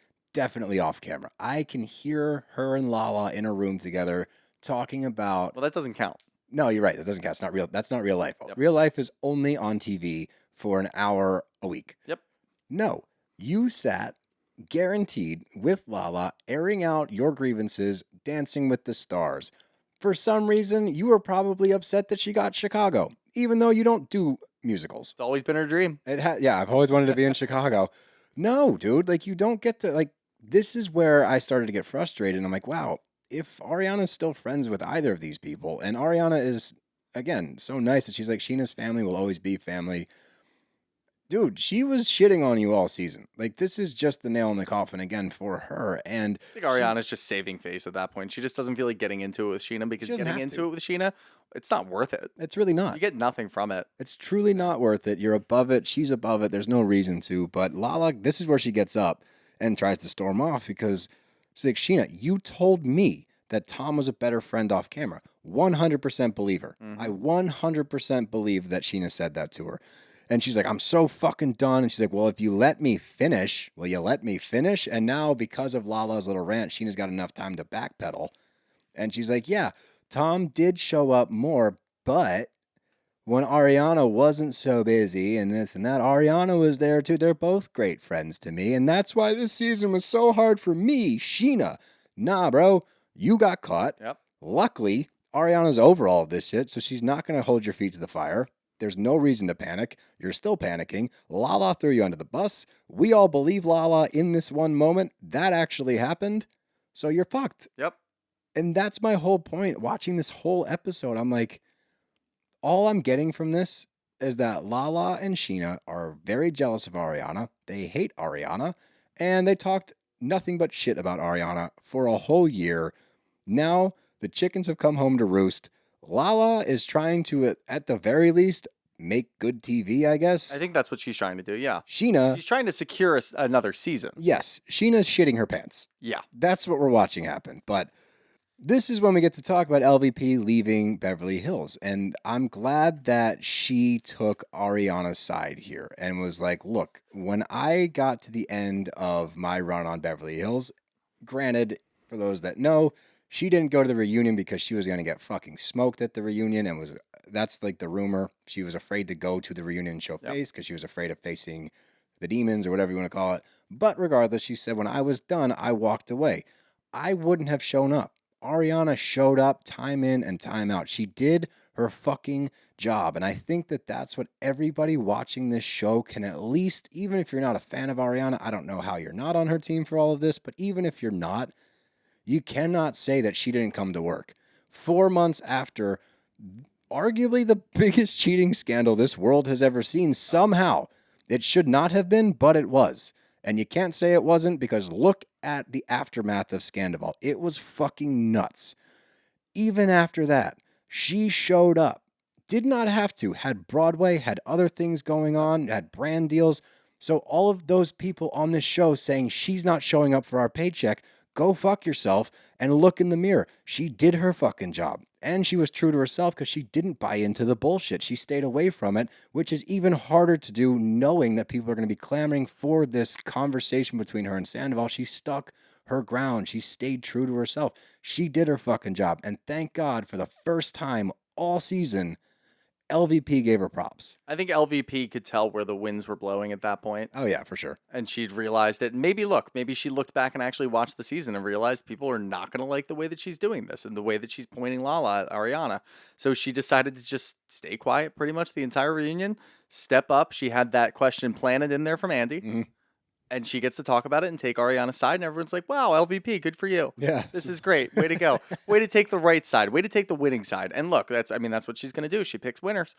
off camera. I can hear her and Lala in a room together talking about. Well, that doesn't count. No, you're right. That doesn't count. It's not real. That's not real life. Yep. Real life is only on TV for an hour a week. Yep. No, you sat guaranteed with Lala, airing out your grievances, dancing with the stars. For some reason, you were probably upset that she got Chicago, even though you don't do musicals. It's always been her dream. Yeah, I've always wanted to be in Chicago. No, dude, like you don't get to, like, this is where I started to get frustrated. And I'm like, wow, if Ariana's still friends with either of these people, and Ariana is, again, so nice that she's like, Sheena's family will always be family. Dude, she was shitting on you all season. Like, this is just the nail in the coffin again for her. And I think Ariana's just saving face at that point. She just doesn't feel like getting into it with Scheana because doesn't getting have into to. it with Scheana, it's not worth it. it's really not. You get nothing from it. It's truly not worth it. You're above it. She's above it. There's no reason to. But Lala, this is where she gets up and tries to storm off because She's like, Scheana, you told me that Tom was a better friend off camera. 100% believe her. I 100% believe that Scheana said that to her. And she's like, I'm so fucking done. And she's like, well, if you let me finish, will you let me finish? And now because of Lala's little rant, Sheena's got enough time to backpedal. And she's like, yeah, Tom did show up more, but when Ariana wasn't so busy and this and that, Ariana was there too. They're both great friends to me. And that's why this season was so hard for me, Scheana. Nah, bro, you got caught. Yep. Luckily, Ariana's over all of this shit, so she's not going to hold your feet to the fire. There's no reason to panic. You're still panicking. Lala threw you under the bus. We all believe Lala in this one moment. That actually happened. So you're fucked. Yep. And that's my whole point. Watching this whole episode, I'm like, all I'm getting from this is that Lala and Scheana are very jealous of Ariana. They hate Ariana. And they talked nothing but shit about Ariana for a whole year. Now the chickens have come home to roost. Lala is trying to, at the very least, make good TV, I guess. I think that's what she's trying to do, yeah. Scheana, She's trying to secure another season. yes, Sheena's shitting her pants. Yeah. That's what we're watching happen. But this is when we get to talk about LVP leaving Beverly Hills. And I'm glad that she took Ariana's side here and was like, look, when I got to the end of my run on Beverly Hills, granted, for those that know, she didn't go to the reunion because she was going to get fucking smoked at the reunion, and that's like the rumor. She was afraid to go to the reunion and show face because she was afraid of facing the demons or whatever you want to call it. But regardless, she said, when I was done, I walked away. I wouldn't have shown up. Ariana showed up time in and time out. She did her fucking job. And I think that that's what everybody watching this show can at least, even if you're not a fan of Ariana, I don't know how you're not on her team for all of this, but even if you're not, you cannot say that she didn't come to work. 4 months after arguably the biggest cheating scandal this world has ever seen, somehow. It should not have been, but it was. And you can't say it wasn't because look at the aftermath of Sandoval. It was fucking nuts. Even after that, she showed up. Did not have to. Had Broadway, had other things going on, had brand deals. So all of those people on this show saying she's not showing up for our paycheck, go fuck yourself and look in the mirror. She did her fucking job. And she was true to herself because she didn't buy into the bullshit. She stayed away from it, which is even harder to do knowing that people are going to be clamoring for this conversation between her and Sandoval. She stuck her ground. She stayed true to herself. She did her fucking job. And thank God for the first time all season, LVP gave her props. I think LVP could tell where the winds were blowing at that point. Oh, yeah, for sure. And she'd realized it. Maybe she looked back and actually watched the season and realized people are not going to like the way that she's doing this and the way that she's pointing Lala at Ariana. So she decided to just stay quiet pretty much the entire reunion, step up. She had that question planted in there from Andy. Mm-hmm. And she gets to talk about it and take Ariana's side, and everyone's like, wow, LVP, good for you. Yeah. This is great. Way to go. Way to take the right side. Way to take the winning side. And look, that's what she's going to do. She picks winners.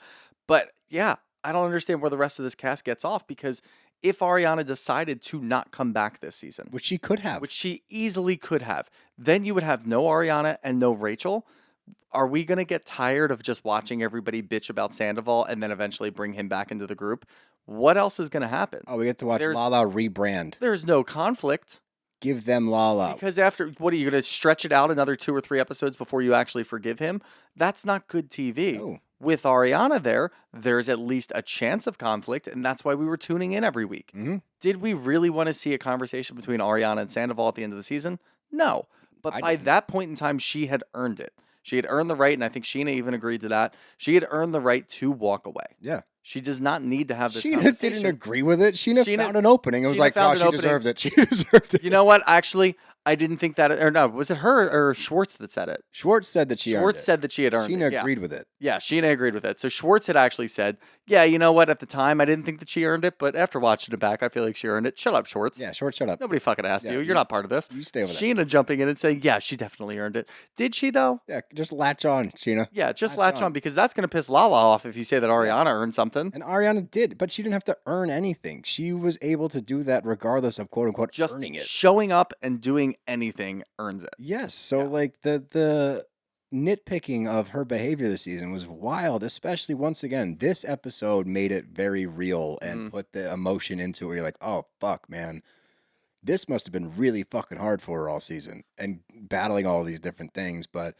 But yeah, I don't understand where the rest of this cast gets off, because if Ariana decided to not come back this season, which she could have, which she easily could have, then you would have no Ariana and no Rachel. Are we going to get tired of just watching everybody bitch about Sandoval and then eventually bring him back into the group? What else is going to happen? Oh, we get to watch Lala rebrand. There's no conflict. Give them Lala. Because after, what are you going to stretch it out another 2 or 3 episodes before you actually forgive him? That's not good TV. No. With Ariana there's at least a chance of conflict, and that's why we were tuning in every week. Mm-hmm. Did we really want to see a conversation between Ariana and Sandoval at the end of the season? No. But by that point in time, she had earned it. She had earned the right, and I think Scheana even agreed to that. She had earned the right to walk away. Yeah. She does not need to have this Scheana conversation. didn't agree with it. Scheana found an opening. It was like, oh, she deserved it. She deserved it. You know what? Actually, I didn't think that, or no, was it her or Schwartz that said it? Schwartz said that she earned it. Schwartz said that she had earned it. Scheana agreed with it. Yeah, Scheana agreed with it. So Schwartz had actually said, yeah, you know what? At the time, I didn't think that she earned it, but after watching it back, I feel like she earned it. Shut up, Schwartz. Yeah, Schwartz, shut up. Nobody fucking asked you. You're not part of this. You stay over there. Scheana jumping in and saying, yeah, she definitely earned it. Did she, though? Yeah, just latch on, Scheana. Yeah, just latch on, because that's going to piss Lala off if you say that Ariana earned something. And Ariana did, but she didn't have to earn anything. She was able to do that regardless of quote-unquote just earning it. Showing up and doing anything earns it. Yes, so like the nitpicking of her behavior this season was wild, especially once again, this episode made it very real and put the emotion into it where you're like, oh, fuck, man. this must have been really fucking hard for her all season and battling all these different things. But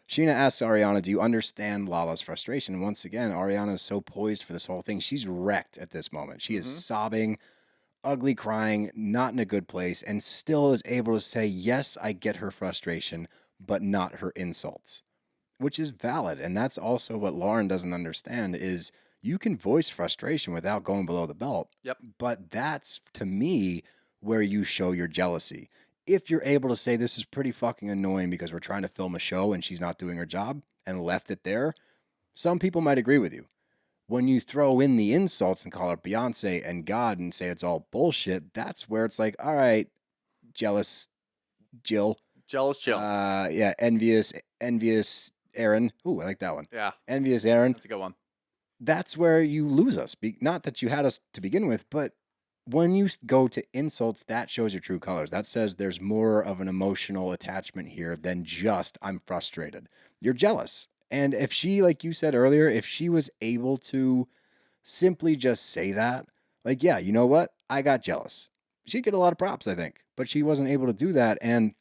Scheana asks Ariana, do you understand Lala's frustration? And once again, Ariana is so poised for this whole thing. She's wrecked at this moment. She is sobbing, ugly crying, not in a good place, and still is able to say, yes, I get her frustration, but not her insults, which is valid. And that's also what Lauren doesn't understand is you can voice frustration without going below the belt. Yep. But that's, to me, where you show your jealousy. If you're able to say this is pretty fucking annoying because we're trying to film a show and she's not doing her job and left it there, some people might agree with you. When you throw in the insults and call her Beyonce and God and say it's all bullshit, that's where it's like, all right, jealous Jill. Jealous Jill. Yeah, envious Aaron. Ooh, I like that one. Yeah. Envious Aaron. That's a good one. That's where you lose us. Not that you had us to begin with, but when you go to insults, that shows your true colors. That says there's more of an emotional attachment here than just I'm frustrated. You're jealous. And if she, like you said earlier, if she was able to simply just say that, like, yeah, you know what? I got jealous. She'd get a lot of props, I think. But she wasn't able to do that. And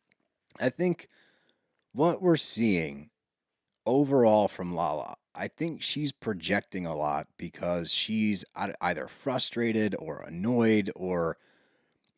I think what we're seeing overall from Lala, I think she's projecting a lot because she's either frustrated or annoyed or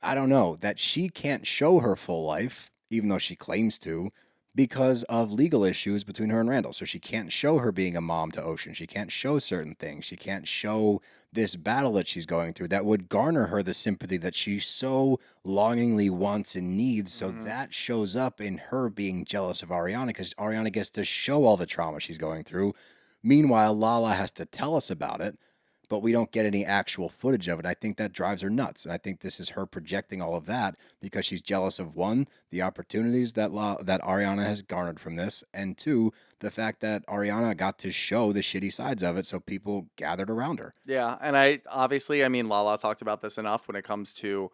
I don't know, that she can't show her full life, even though she claims to, because of legal issues between her and Randall. So she can't show her being a mom to Ocean. She can't show certain things. She can't show this battle that she's going through that would garner her the sympathy that she so longingly wants and needs. So that shows up in her being jealous of Ariana because Ariana gets to show all the trauma she's going through. Meanwhile, Lala has to tell us about it, but we don't get any actual footage of it. I think that drives her nuts. And I think this is her projecting all of that because she's jealous of, one, the opportunities that Ariana has garnered from this, and two, the fact that Ariana got to show the shitty sides of it so people gathered around her. Yeah, and I mean, Lala talked about this enough when it comes to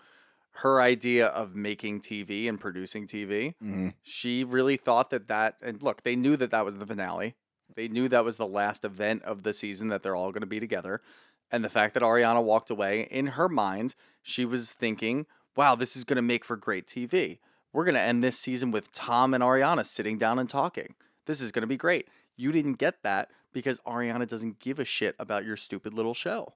her idea of making TV and producing TV. She really thought that, and look, they knew that was the finale. They knew that was the last event of the season that they're all going to be together. And the fact that Ariana walked away, in her mind, she was thinking, wow, this is going to make for great TV. We're going to end this season with Tom and Ariana sitting down and talking. This is going to be great. You didn't get that because Ariana doesn't give a shit about your stupid little show.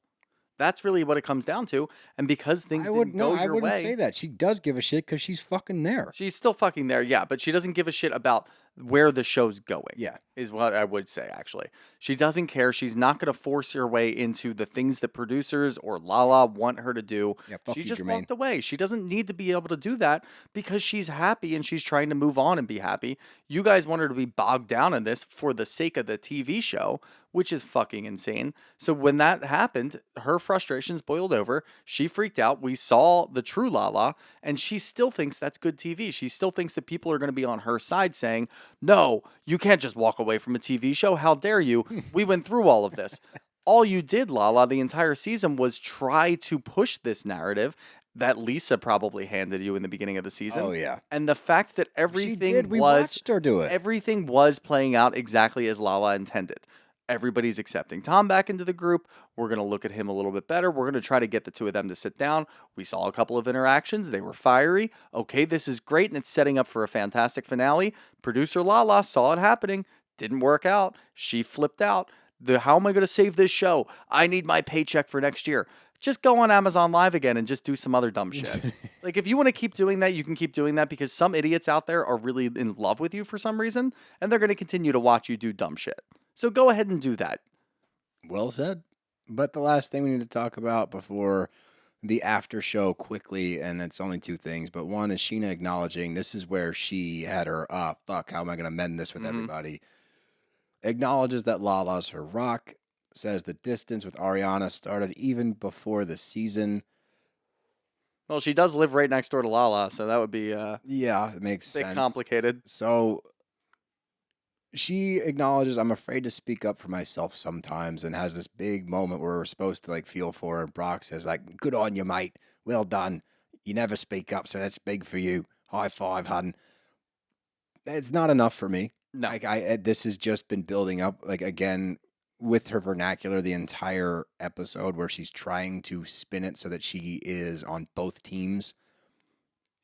That's really what it comes down to. And because things didn't go your way... I wouldn't say that. She does give a shit because she's fucking there. She's still fucking there, yeah. But she doesn't give a shit about where the show's going. Yeah. Is what I would say, actually. She doesn't care. She's not going to force her way into the things that producers or Lala want her to do. Yeah, she just walked away. She doesn't need to be able to do that because she's happy and she's trying to move on and be happy. You guys want her to be bogged down in this for the sake of the TV show, which is fucking insane. So when that happened, her frustrations boiled over. She freaked out. We saw the true Lala, and she still thinks that's good TV. She still thinks that people are going to be on her side saying, no, you can't just walk away from a TV show. How dare you? We went through all of this. All you did, Lala, the entire season was try to push this narrative that Lisa probably handed you in the beginning of the season. Oh, yeah. And the fact that We watched her do it. Everything was playing out exactly as Lala intended. Everybody's accepting Tom back into the group. We're going to look at him a little bit better. We're going to try to get the two of them to sit down. We saw a couple of interactions. They were fiery. Okay, this is great, and it's setting up for a fantastic finale. Producer Lala saw it happening. Didn't work out. She flipped out. How am I going to save this show? I need my paycheck for next year. Just go on Amazon Live again and just do some other dumb shit. Like, if you want to keep doing that, you can keep doing that because some idiots out there are really in love with you for some reason, and they're going to continue to watch you do dumb shit. So go ahead and do that. Well said. But the last thing we need to talk about before the after show quickly, and it's only two things, but one is Scheana acknowledging this is where she had her, fuck, how am I going to mend this with everybody? Acknowledges that Lala's her rock, says the distance with Ariana started even before the season. Well, she does live right next door to Lala, so that would be yeah, it makes a bit sense. Complicated. So she acknowledges I'm afraid to speak up for myself sometimes and has this big moment where we're supposed to like feel for her. And Brock says like, good on you, mate. Well done. You never speak up, so that's big for you. High five, hun. It's not enough for me. No. Like this has just been building up like again with her vernacular the entire episode where she's trying to spin it so that she is on both teams.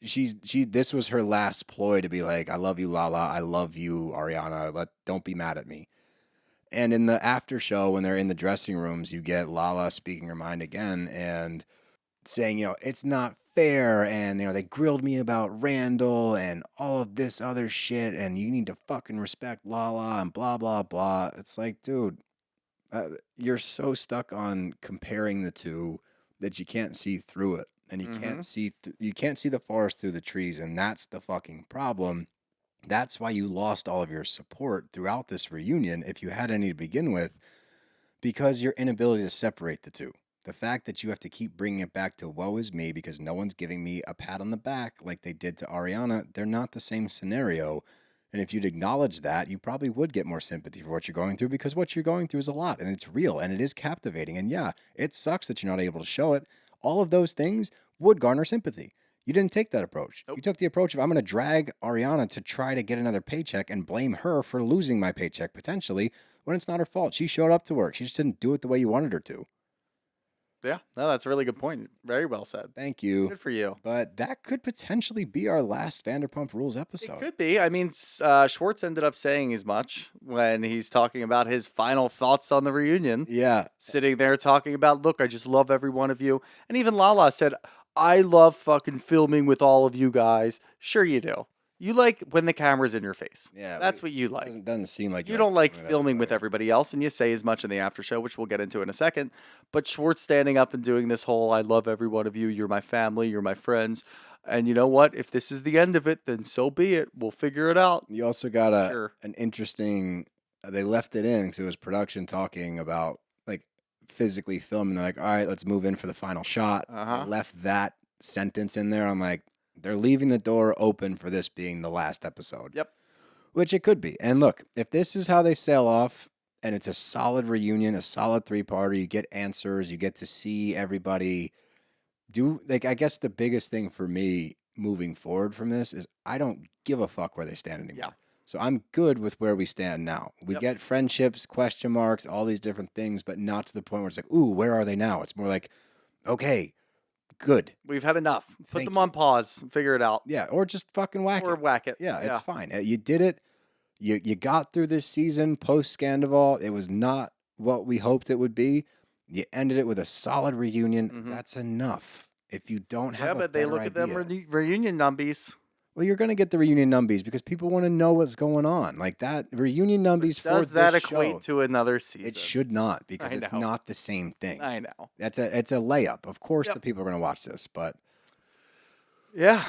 this was her last ploy to be like, I love you, Lala. I love you, Ariana. Don't be mad at me. And in the after show, when they're in the dressing rooms, you get Lala speaking her mind again and saying, it's not fair. And, they grilled me about Randall and all of this other shit. And you need to fucking respect Lala and blah, blah, blah. It's like, dude, you're so stuck on comparing the two that you can't see through it. And you can't see you can't see the forest through the trees. And that's the fucking problem. That's why you lost all of your support throughout this reunion, if you had any to begin with, because your inability to separate the two. The fact that you have to keep bringing it back to woe is me because no one's giving me a pat on the back like they did to Ariana, they're not the same scenario. And if you'd acknowledge that, you probably would get more sympathy for what you're going through because what you're going through is a lot and it's real and it is captivating. And yeah, it sucks that you're not able to show it. All of those things would garner sympathy. You didn't take that approach. Nope. You took the approach of, I'm going to drag Ariana to try to get another paycheck and blame her for losing my paycheck potentially when it's not her fault. She showed up to work. She just didn't do it the way you wanted her to. Yeah, no, that's a really good point. Very well said. Thank you. Good for you. But that could potentially be our last Vanderpump Rules episode. It could be. I mean, Schwartz ended up saying as much when he's talking about his final thoughts on the reunion. Yeah. Sitting there talking about, look, I just love every one of you. And even Lala said, I love fucking filming with all of you guys. Sure you do. You like when the camera's in your face. Yeah. That's what you like. It doesn't seem like you don't like filming with everybody else, and you say as much in the after show, which we'll get into in a second. But Schwartz standing up and doing this whole, I love every one of you. You're my family. You're my friends. And you know what? If this is the end of it, then so be it. We'll figure it out. You also got an interesting, they left it in because it was production talking about physically filming. They're like, all right, let's move in for the final shot. They left that sentence in there. I'm like, they're leaving the door open for this being the last episode. Yep. Which it could be. And look, if this is how they sail off and it's a solid reunion, a solid 3-parter, you get answers, you get to see everybody do, I guess the biggest thing for me moving forward from this is I don't give a fuck where they stand anymore. Yeah. So I'm good with where we stand now. We get friendships, question marks, all these different things, but not to the point where it's like, ooh, where are they now? It's more like, okay, good. We've had enough. Put them on pause. Figure it out. Yeah, or just fucking whack it. Or whack it. Yeah, it's fine. You did it. You got through this season post-Sandoval. It was not what we hoped it would be. You ended it with a solid reunion. That's enough. If you don't have but they look at them reunion numbies. Well, you're going to get the reunion numbies because people want to know what's going on. Like that reunion numbies for this show. Does that equate to another season? It should not because it's not the same thing. I know. It's a layup. Of course the people are going to watch this, but yeah.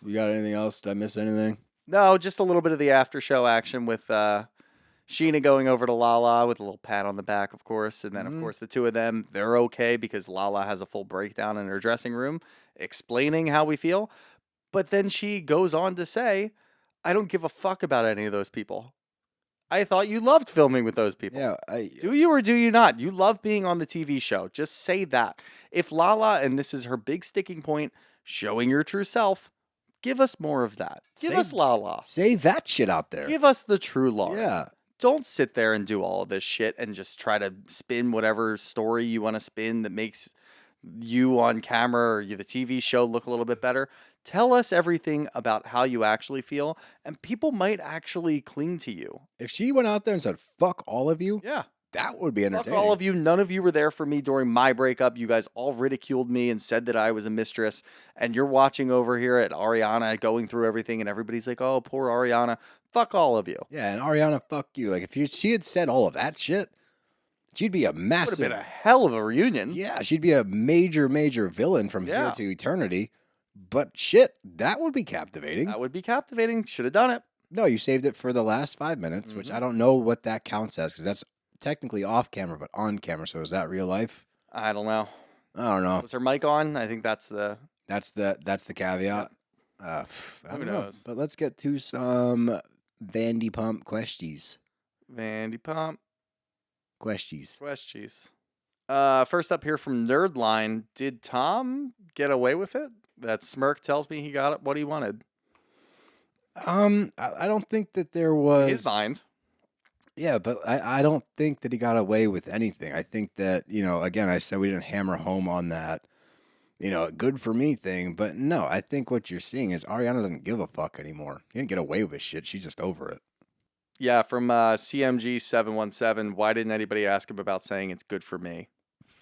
You got anything else? Did I miss anything? No, just a little bit of the after show action with Scheana going over to Lala with a little pat on the back, of course. And then, of course, the two of them, they're okay because Lala has a full breakdown in her dressing room explaining how we feel. But then she goes on to say, I don't give a fuck about any of those people. I thought you loved filming with those people. Yeah, do you or do you not? You love being on the TV show. Just say that. If Lala, and this is her big sticking point, showing your true self, give us more of that. Give us Lala. Say that shit out there. Give us the true Lala. Yeah. Don't sit there and do all of this shit and just try to spin whatever story you want to spin that makes you on camera or the TV show look a little bit better. Tell us everything about how you actually feel, and people might actually cling to you. If she went out there and said, fuck all of you, that would be entertaining. Fuck all of you. None of you were there for me during my breakup. You guys all ridiculed me and said that I was a mistress, and you're watching over here at Ariana going through everything, and everybody's like, oh, poor Ariana. Fuck all of you. Yeah, and Ariana, fuck you. Like, if she had said all of that shit, she'd be a massive... Would have been a hell of a reunion. Yeah, she'd be a major, major villain from here to eternity. But shit, that would be captivating. That would be captivating. Should have done it. No, you saved it for the last 5 minutes, which I don't know what that counts as, because that's technically off camera, but on camera. So is that real life? I don't know. I don't know. Was her mic on? I think that's the caveat. Yeah. Who knows? But let's get to some Vanderpump questions. Vanderpump questions. First up here from Nerdline, did Tom get away with it? That smirk tells me he got what he wanted. I don't think that there was his mind. Yeah, but I don't think that he got away with anything. I think that, again, I said we didn't hammer home on that. a good for me thing. But no, I think what you're seeing is Ariana doesn't give a fuck anymore. You didn't get away with shit. She's just over it. Yeah, from CMG717, why didn't anybody ask him about saying it's good for me?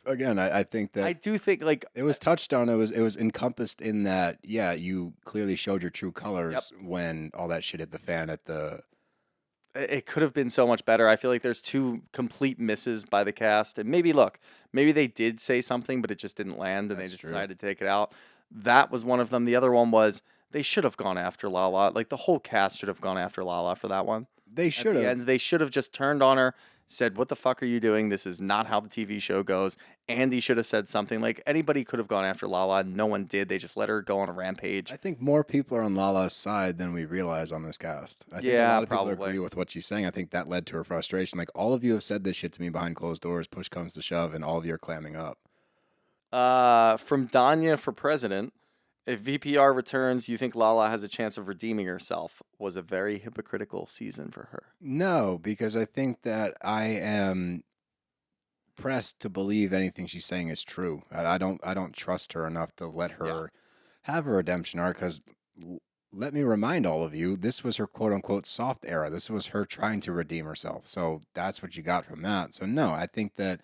Again, I think that I do think, like, it was touched on. It was encompassed in that. Yeah, you clearly showed your true colors when all that shit hit the fan at the. it could have been so much better. I feel like there's two complete misses by the cast. And maybe they did say something, but it just didn't land, and they just decided to take it out. That was one of them. The other one was they should have gone after Lala. Like, the whole cast should have gone after Lala for that one. They should have. And they should have just turned on her, said, "What the fuck are you doing? This is not how the TV show goes." Andy should have said something. Like, anybody could have gone after Lala, and no one did. They just let her go on a rampage. I think more people are on Lala's side than we realize on this cast. I think a lot of people agree with what she's saying. I think that led to her frustration. Like, all of you have said this shit to me behind closed doors. Push comes to shove, and all of you are clamming up. From Danya for president, if VPR returns, you think Lala has a chance of redeeming herself? Was a very hypocritical season for her. No, because I think that I am pressed to believe anything she's saying is true. I don't trust her enough to let her have a redemption arc. Because let me remind all of you, this was her quote unquote soft era. This was her trying to redeem herself. So that's what you got from that. So no, I think that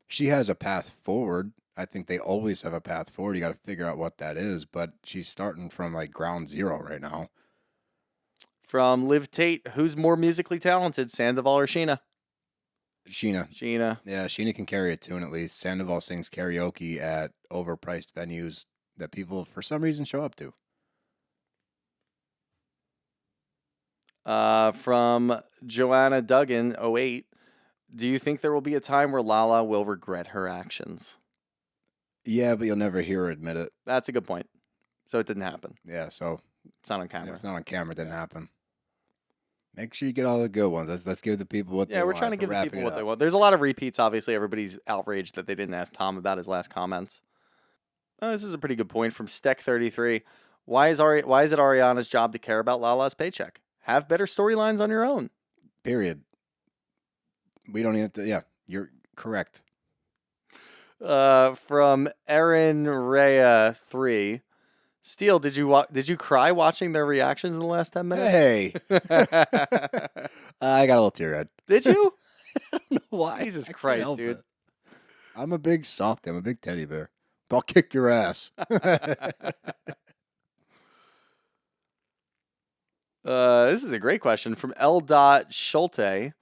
she has a path forward. I think they always have a path forward. You got to figure out what that is. But she's starting from like ground zero right now. From Liv Tate, who's more musically talented, Sandoval or Scheana? Scheana. Yeah, Scheana can carry a tune at least. Sandoval sings karaoke at overpriced venues that people, for some reason, show up to. From Joanna Duggan, 08, do you think there will be a time where Lala will regret her actions? Yeah, but you'll never hear her admit it. That's a good point. So it didn't happen. Yeah, so it's not on camera. If it's not on camera, it didn't happen. Make sure you get all the good ones. Let's give the people what they want. Yeah, we're trying to give the people what they want. There's a lot of repeats, obviously. Everybody's outraged that they didn't ask Tom about his last comments. Oh, this is a pretty good point from Steck33. Why is it Ariana's job to care about Lala's paycheck? Have better storylines on your own. Period. We don't even have to, you're correct. From Erin Rhea 3. Steele, did you cry watching their reactions in the last 10 minutes? Hey. I got a little tear-eyed. Did you? I don't know why. Jesus Christ, dude. I'm a big softie. I'm a big teddy bear. But I'll kick your ass. This is a great question from L. Schulte.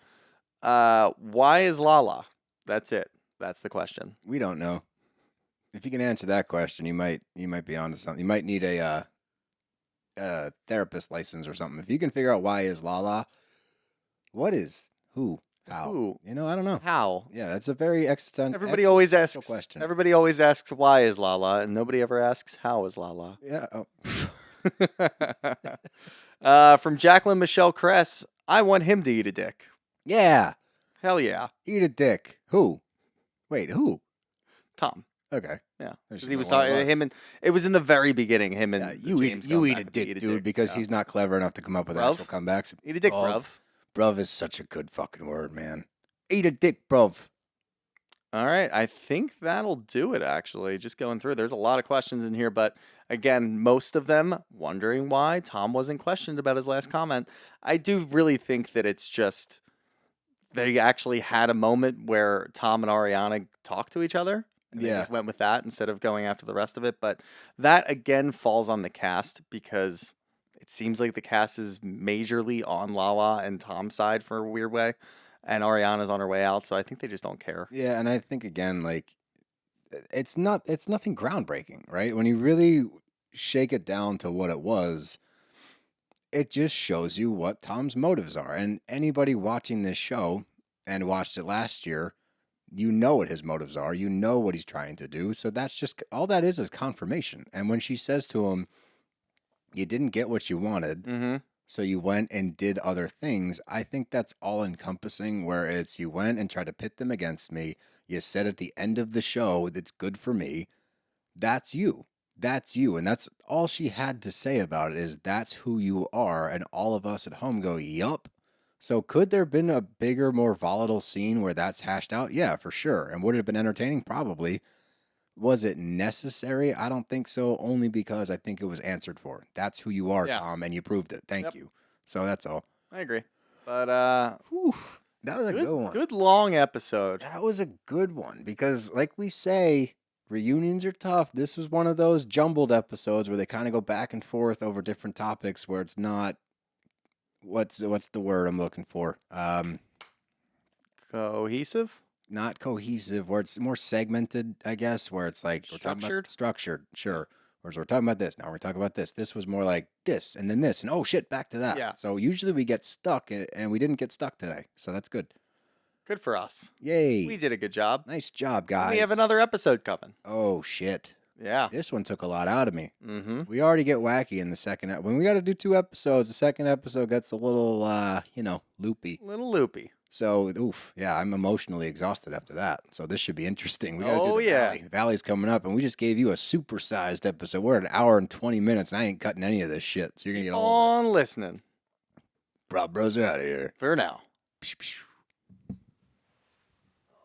Why is Lala? That's it. That's the question. We don't know. If you can answer that question, you might be onto something. You might need a therapist license or something. If you can figure out why is Lala, what is who? How? Who? I don't know. How? Yeah, that's a very existential question. Everybody always asks why is Lala, and nobody ever asks how is Lala. Yeah. From Jacqueline Michelle Kress, I want him to eat a dick. Yeah. Hell yeah. Eat a dick. Who? Wait, who? Tom. Okay. Yeah. Because he was talking to him, and it was in the very beginning. Him and you eat a dick, dude, because he's not clever enough to come up with actual comebacks. Eat a dick, bruv. Bruv is such a good fucking word, man. Eat a dick, bruv. All right. I think that'll do it, actually. Just going through. There's a lot of questions in here, but again, most of them wondering why Tom wasn't questioned about his last comment. I do really think that it's just they actually had a moment where Tom and Ariana talked to each other. And they just went with that instead of going after the rest of it. But that, again, falls on the cast because it seems like the cast is majorly on Lala and Tom's side for a weird way. And Ariana's on her way out. So I think they just don't care. Yeah, and I think, again, like, it's nothing groundbreaking, right? When you really shake it down to what it was, it just shows you what Tom's motives are. And anybody watching this show and watched it last year, you know what his motives are. You know what he's trying to do. So that's just all that is confirmation. And when she says to him, you didn't get what you wanted, so you went and did other things, I think that's all encompassing, where it's you went and tried to pit them against me. You said at the end of the show, that's good for me. That's you. That's you. And that's all she had to say about it is that's who you are. And all of us at home go, yup. So could there have been a bigger, more volatile scene where that's hashed out? Yeah, for sure. And would it have been entertaining? Probably. Was it necessary? I don't think so, only because I think it was answered for. That's who you are, Yeah. Tom, and you proved it. Thank you. So that's all. I agree. But Whew, that was a good one. good long episode. That was a good one because, like we say, reunions are tough. This was one of those jumbled episodes where they kind of go back and forth over different topics where it's not what's the word I'm looking for? Cohesive? Not cohesive, where it's more segmented, I guess, where it's like structured, sure. Whereas we're talking about this, now we're talking about this. This was more like this, and then this, and oh shit, back to that. Yeah. So usually we get stuck, and we didn't get stuck today. So that's good. Good for us. Yay. We did a good job. Nice job, guys. We have another episode coming. Oh shit. Yeah. This one took a lot out of me. Mm-hmm. We already get wacky in the second. When we got to do 2 episodes, the second episode gets a little, loopy. A little loopy. So, yeah, I'm emotionally exhausted after that. So this should be interesting. We got to do the yeah. Valley. The Valley's coming up, and we just gave you a supersized episode. We're at 1 hour and 20 minutes, and I ain't cutting any of this shit. So you're going to get all of it. On listening. Prop Bros are out of here. For now. Psh, psh.